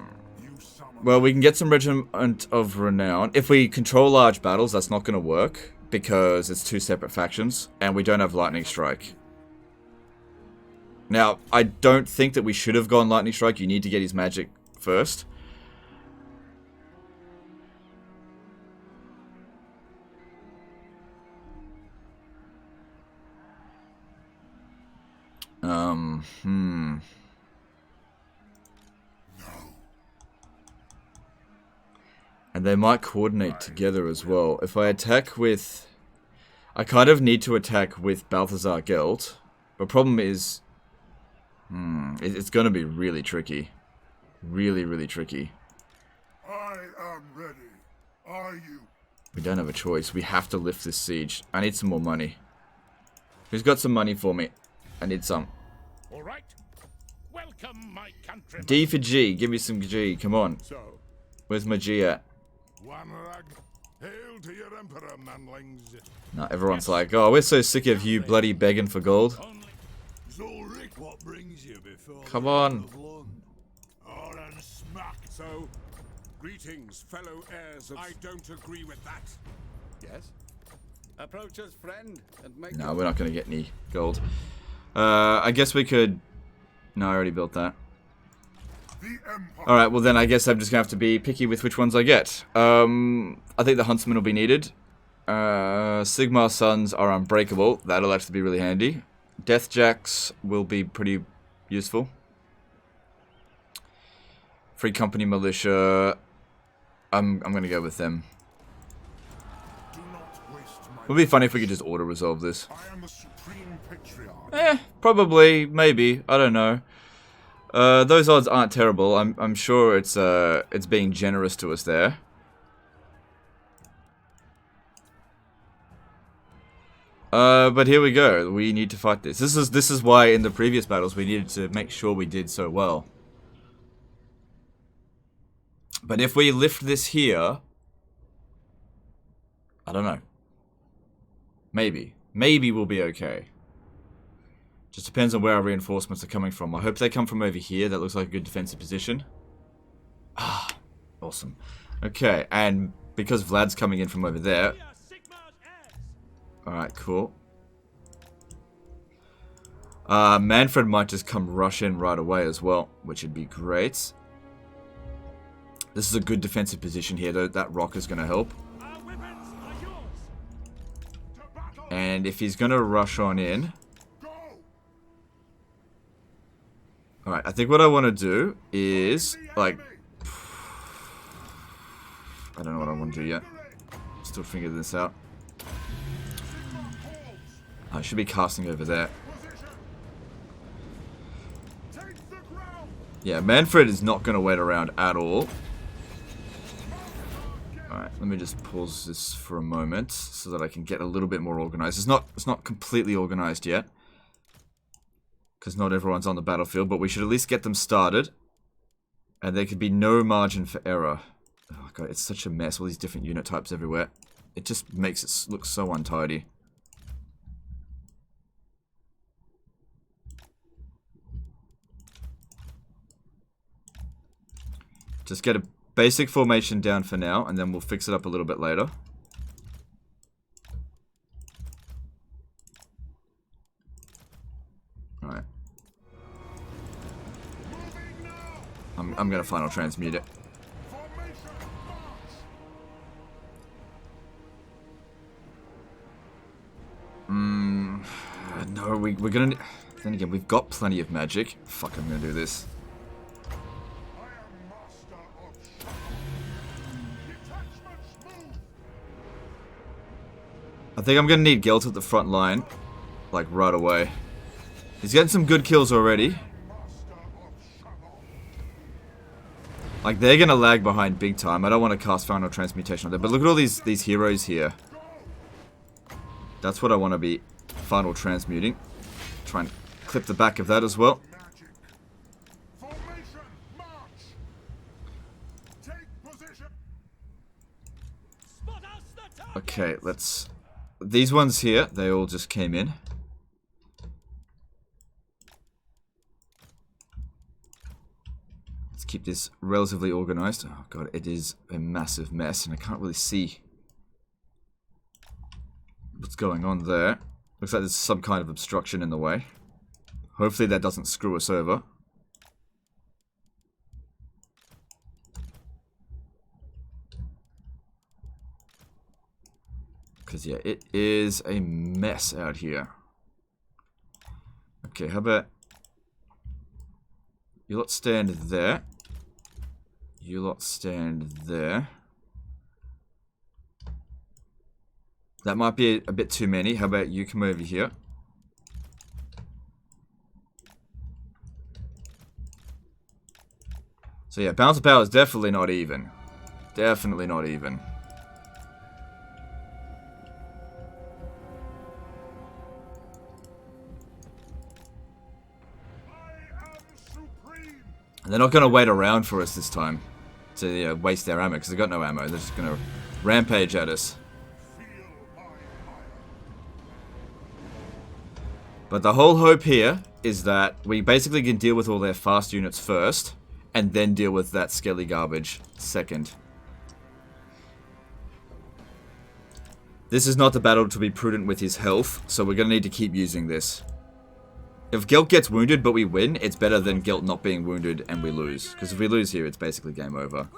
we can get some Regiment of Renown. If we control large battles, that's not going to work, because it's two separate factions, and we don't have Lightning Strike. Now, I don't think that we should have gone Lightning Strike. You need to get his magic first. And they might coordinate together as well. If I attack with... I kind of need to attack with Balthazar Gelt. But problem is... it's going to be really tricky. Really, really tricky. I am ready. Are you? We don't have a choice. We have to lift this siege. I need some more money. Who's got some money for me? I need some. All right. Welcome, my countrymen. D for G. Give me some G. Come on. So, Where's my G at? One rag. Hail to your emperor, manlings. No, everyone's like, oh, we're so sick of you bloody begging for gold. only So, Rick, what brings you before? Come on. Or smack. So, greetings, fellow heirs of... I don't agree with that. Yes? Approach us, friend, and make... No, we're not going to get any gold. I guess we could... No, I already built that. Alright, well then I guess I'm just going to have to be picky with which ones I get. I think the Huntsman will be needed. Sigmar's Sons are unbreakable. That'll actually be really handy. Deathjacks will be pretty useful. Free Company Militia. I'm going to go with them. Do not waste my... It would be funny if we could just auto-resolve this. I am the supreme patriarch. Probably, maybe. I don't know. Those odds aren't terrible. I'm sure it's being generous to us there. But here we go. We need to fight this. This is why in the previous battles we needed to make sure we did so well. But if we lift this here, I don't know. Maybe we'll be okay. Just depends on where our reinforcements are coming from. I hope they come from over here. That looks like a good defensive position. Ah, awesome. Okay, and because Vlad's coming in from over there. Alright, cool. Manfred might just come rush in right away as well, which would be great. This is a good defensive position here, though. That rock is going to help. And if he's going to rush on in... Alright, I think what I want to do is, like... I don't know what I want to do yet. Still figuring this out. I should be casting over there. Yeah, Manfred is not going to wait around at all. Alright, let me just pause this for a moment so that I can get a little bit more organized. It's not completely organized yet, because not everyone's on the battlefield, but we should at least get them started. And there could be no margin for error. Oh god, it's such a mess, all these different unit types everywhere. It just makes it look so untidy. Just get a basic formation down for now, and then we'll fix it up a little bit later. Alright. I'm gonna final transmute it. No, we're gonna... Then again, we've got plenty of magic. Fuck, I'm gonna do this. I think I'm gonna need Gelt at the front line, like right away. He's getting some good kills already. Like, they're gonna lag behind big time. I don't want to cast Final Transmutation on them, but look at all these heroes here. That's what I want to be Final Transmuting. Try and clip the back of that as well. Okay, let's... These ones here, they all just came in. Let's keep this relatively organized. Oh god, it is a massive mess, and I can't really see what's going on there. Looks like there's some kind of obstruction in the way. Hopefully that doesn't screw us over. Because, yeah, it is a mess out here. Okay, how about... You lot stand there. You lot stand there. That might be a bit too many. How about you come over here? So yeah, balance of power is definitely not even. Definitely not even. And they're not going to wait around for us this time to waste their ammo, because they've got no ammo. They're just going to rampage at us. But the whole hope here is that we basically can deal with all their fast units first, and then deal with that skelly garbage second. This is not the battle to be prudent with his health, so we're going to need to keep using this. If Gelt gets wounded but we win, it's better than Gelt not being wounded and we lose. Because if we lose here, it's basically game over.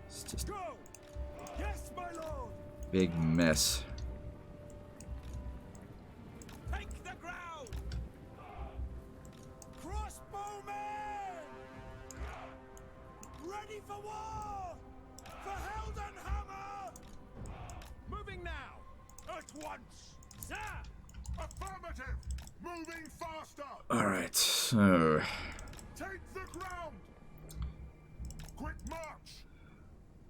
It's just big mess. Take the ground. Crossbowmen, ready for war. For Heldenhammer. Moving now. At once. Sir. Affirmative. Moving faster. Alright, so... Take the ground. quick march.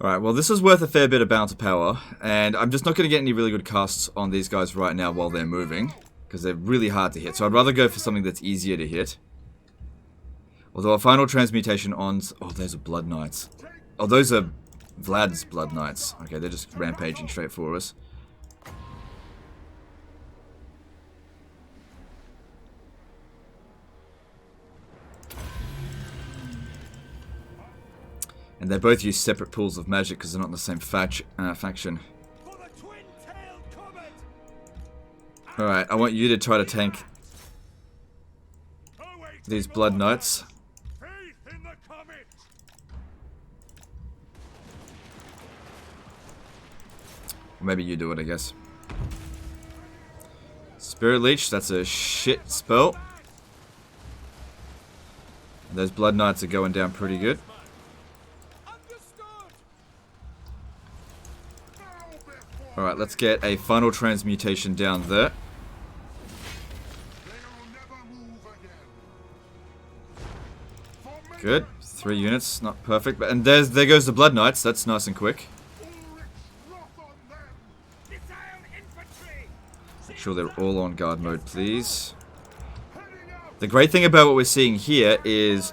Alright, well this is worth a fair bit of bouncer power, and I'm just not going to get any really good casts on these guys right now while they're moving, because they're really hard to hit, so I'd rather go for something that's easier to hit. Although a final transmutation on... Oh, those are Blood Knights. Oh, those are Vlad's Blood Knights. Okay, they're just rampaging straight for us. And they both use separate pools of magic because they're not in the same faction. Alright, I want you to try to tank these Blood Knights. Or maybe you do it, I guess. Spirit Leech, that's a shit spell. And those Blood Knights are going down pretty good. Alright, let's get a final transmutation down there. Good. 3 units, not perfect. But, and there goes the Blood Knights. That's nice and quick. Make sure they're all on guard mode, please. The great thing about what we're seeing here is...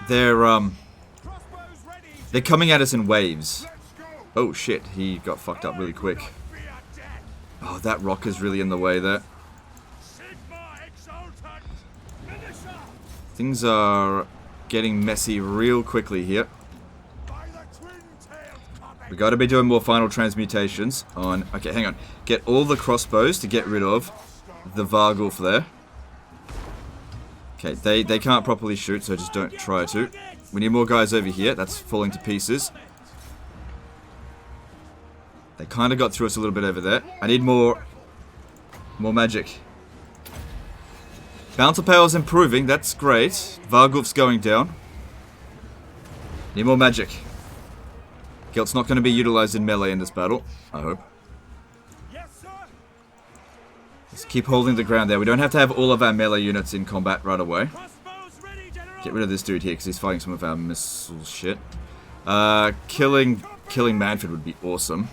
They're coming at us in waves. Oh shit, he got fucked up really quick. Oh, that rock is really in the way there. Things are getting messy real quickly here. We gotta be doing more final transmutations on... Okay, hang on. Get all the crossbows to get rid of the Vargulf there. Okay, they can't properly shoot, so just don't try to. We need more guys over here. That's falling to pieces. They kind of got through us a little bit over there. I need more magic. Bouncer power's improving. That's great. Vargulf's going down. Need more magic. Gelt's not going to be utilized in melee in this battle, I hope. Let's keep holding the ground there. We don't have to have all of our melee units in combat right away. Get rid of this dude here because he's fighting some of our missile shit. Killing Manfred would be awesome.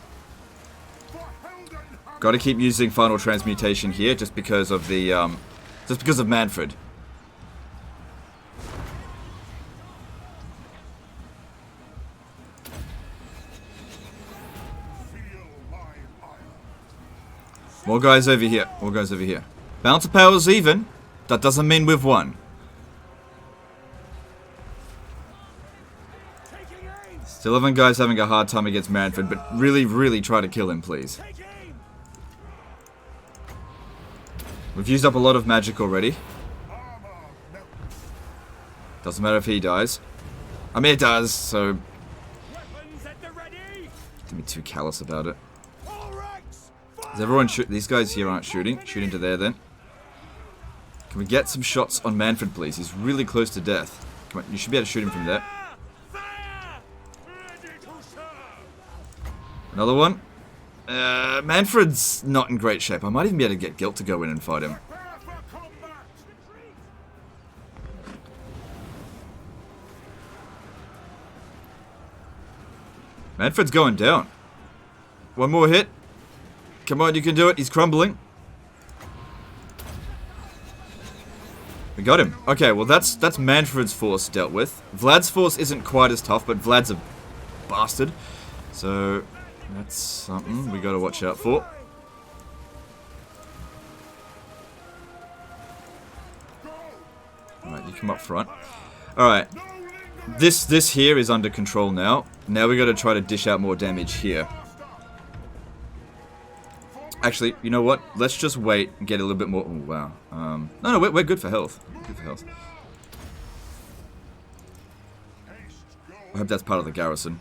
Got to keep using final transmutation here just because of the Manfred. More guys over here. More guys over here. Bouncer power's even. That doesn't mean we've won. Still having guys having a hard time against Manfred, but really, really try to kill him, please. We've used up a lot of magic already. Doesn't matter if he dies. I mean, it does, so... Don't be too callous about it. Does everyone shoot? These guys here aren't shooting. Shoot into there, then. Can we get some shots on Manfred, please? He's really close to death. Come on, you should be able to shoot him from there. Another one. Manfred's not in great shape. I might even be able to get Gelt to go in and fight him. Manfred's going down. One more hit. Come on, you can do it. He's crumbling. We got him. Okay, well that's Manfred's force dealt with. Vlad's force isn't quite as tough, but Vlad's a bastard. So... that's something we gotta watch out for. Alright, you come up front. Alright. This here is under control now. Now we gotta try to dish out more damage here. Actually, you know what? Let's just wait and get a little bit more... Oh, wow. No, we're good for health. Good for health. I hope that's part of the garrison.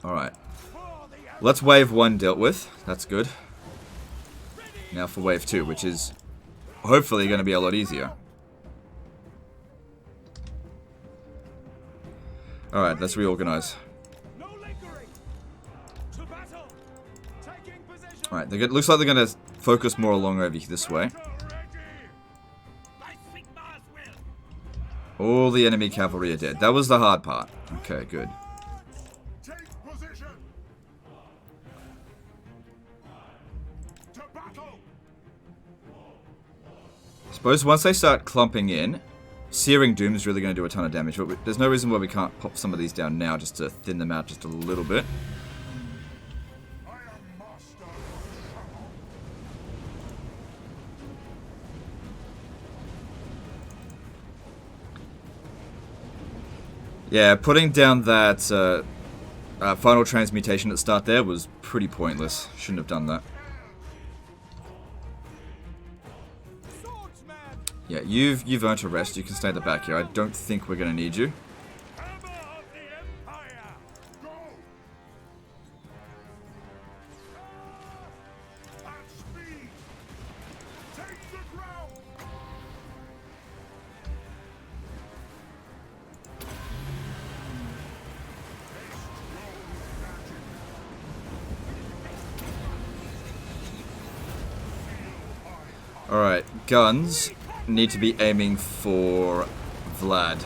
Alright. Let's wave 1 dealt with. That's good. Now for wave 2, which is hopefully going to be a lot easier. Alright, let's reorganize. No lingering. To battle. Taking Alright, looks like they're going to focus more along over this way. All the enemy cavalry are dead. That was the hard part. Okay, good. Take position. To battle. I suppose once they start clumping in, Searing Doom is really going to do a ton of damage, but there's no reason why we can't pop some of these down now just to thin them out just a little bit. I am master of trouble. Yeah, putting down that final transmutation at the start there was pretty pointless. Shouldn't have done that. Yeah, you've earned a rest. You can stay at the back here. I don't think we're going to need you. Hammer of the Empire. Go. At speed. Take the ground. Alright, guns need to be aiming for Vlad.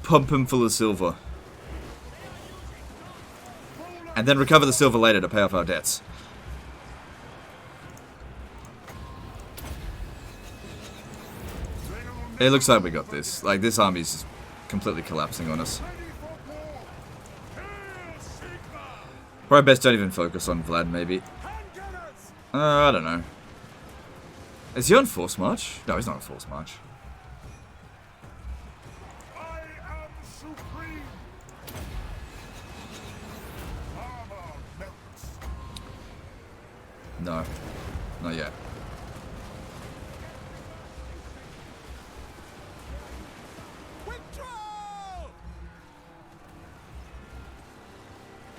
Pump him full of silver. And then recover the silver later to pay off our debts. It looks like we got this. Like, this army's just completely collapsing on us. Probably best don't even focus on Vlad, maybe. I don't know. Is he on force march? No, he's not on force march. I am supreme. Armor melts. No. Not yet.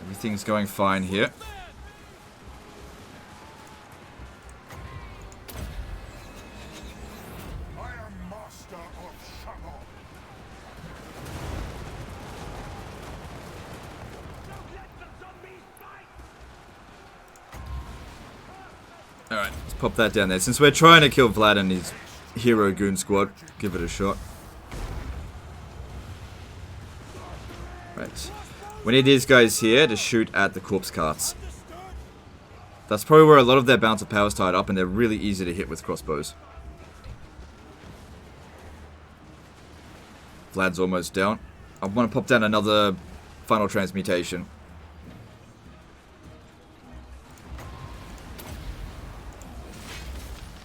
Everything's going fine here. I am master of trouble. Alright, let's pop that down there. Since we're trying to kill Vlad and his hero goon squad, give it a shot. Right. We need these guys here to shoot at the corpse carts. That's probably where a lot of their bounce of power is tied up, and they're really easy to hit with crossbows. Vlad's almost down. I want to pop down another final transmutation.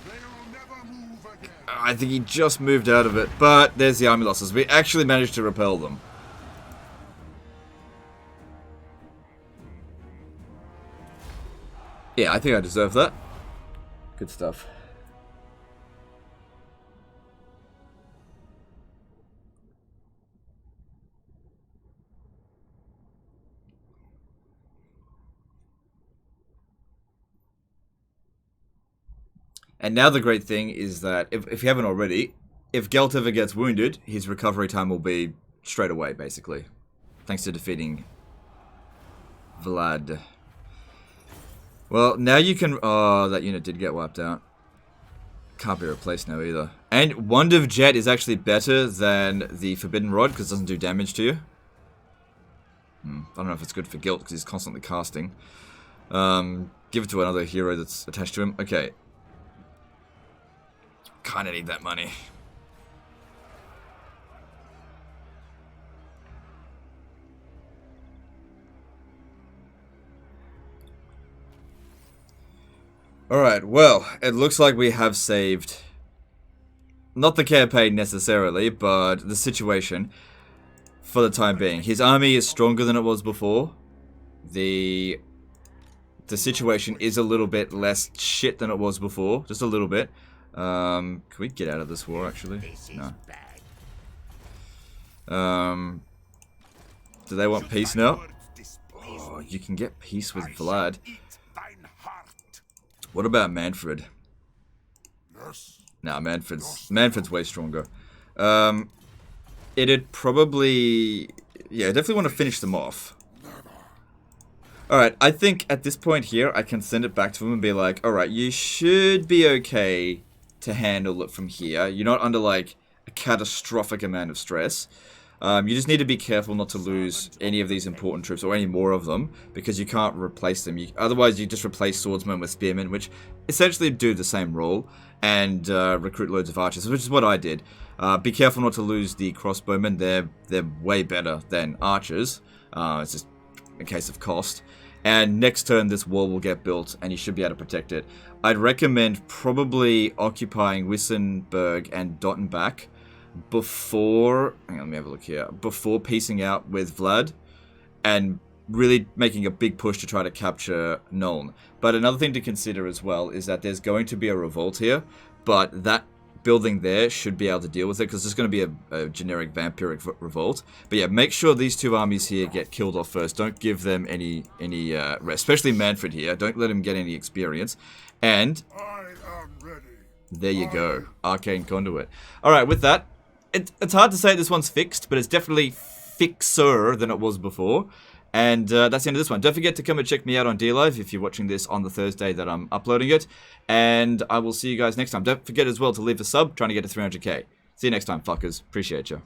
They will never move again. I think he just moved out of it, but there's the army losses. We actually managed to repel them. Yeah, I think I deserve that. Good stuff. And now the great thing is that, if you haven't already, if Gelt ever gets wounded, his recovery time will be straight away, basically. Thanks to defeating Vlad. Well, now you can... Oh, that unit did get wiped out. Can't be replaced now either. And Wand of Jet is actually better than the Forbidden Rod because it doesn't do damage to you. I don't know if it's good for Gelt because he's constantly casting. Give it to another hero that's attached to him. Okay. Kinda need that money. Alright, well, it looks like we have saved, not the campaign necessarily, but the situation for the time being. His army is stronger than it was before. The situation is a little bit less shit than it was before, just a little bit. Can we get out of this war, actually? No. Do they want peace now? Oh, you can get peace with Vlad. What about Manfred? Yes. Nah, Manfred's way stronger. It'd probably... Yeah, I definitely want to finish them off. Alright, I think at this point here, I can send it back to him and be like, alright, you should be okay to handle it from here. You're not under, like, a catastrophic amount of stress. You just need to be careful not to lose any of these important troops, or any more of them, because you can't replace them. Otherwise, you just replace swordsmen with spearmen, which essentially do the same role, and recruit loads of archers, which is what I did. Be careful not to lose the crossbowmen. They're way better than archers. It's just a case of cost. And next turn, this wall will get built, and you should be able to protect it. I'd recommend probably occupying Wissenberg and Dottenbach before, hang on, let me have a look here, before piecing out with Vlad, and really making a big push to try to capture Nuln. But another thing to consider as well is that there's going to be a revolt here, but that building there should be able to deal with it, because there's going to be a generic vampiric revolt. But yeah, make sure these two armies here get killed off first. Don't give them any rest, especially Manfred here. Don't let him get any experience. And I am ready. there you go, Arcane Conduit. Alright, with that, it's hard to say this one's fixed, but it's definitely fixer than it was before. And that's the end of this one. Don't forget to come and check me out on DLive if you're watching this on the Thursday that I'm uploading it. And I will see you guys next time. Don't forget as well to leave a sub, trying to get to 300k. See you next time, fuckers. Appreciate you.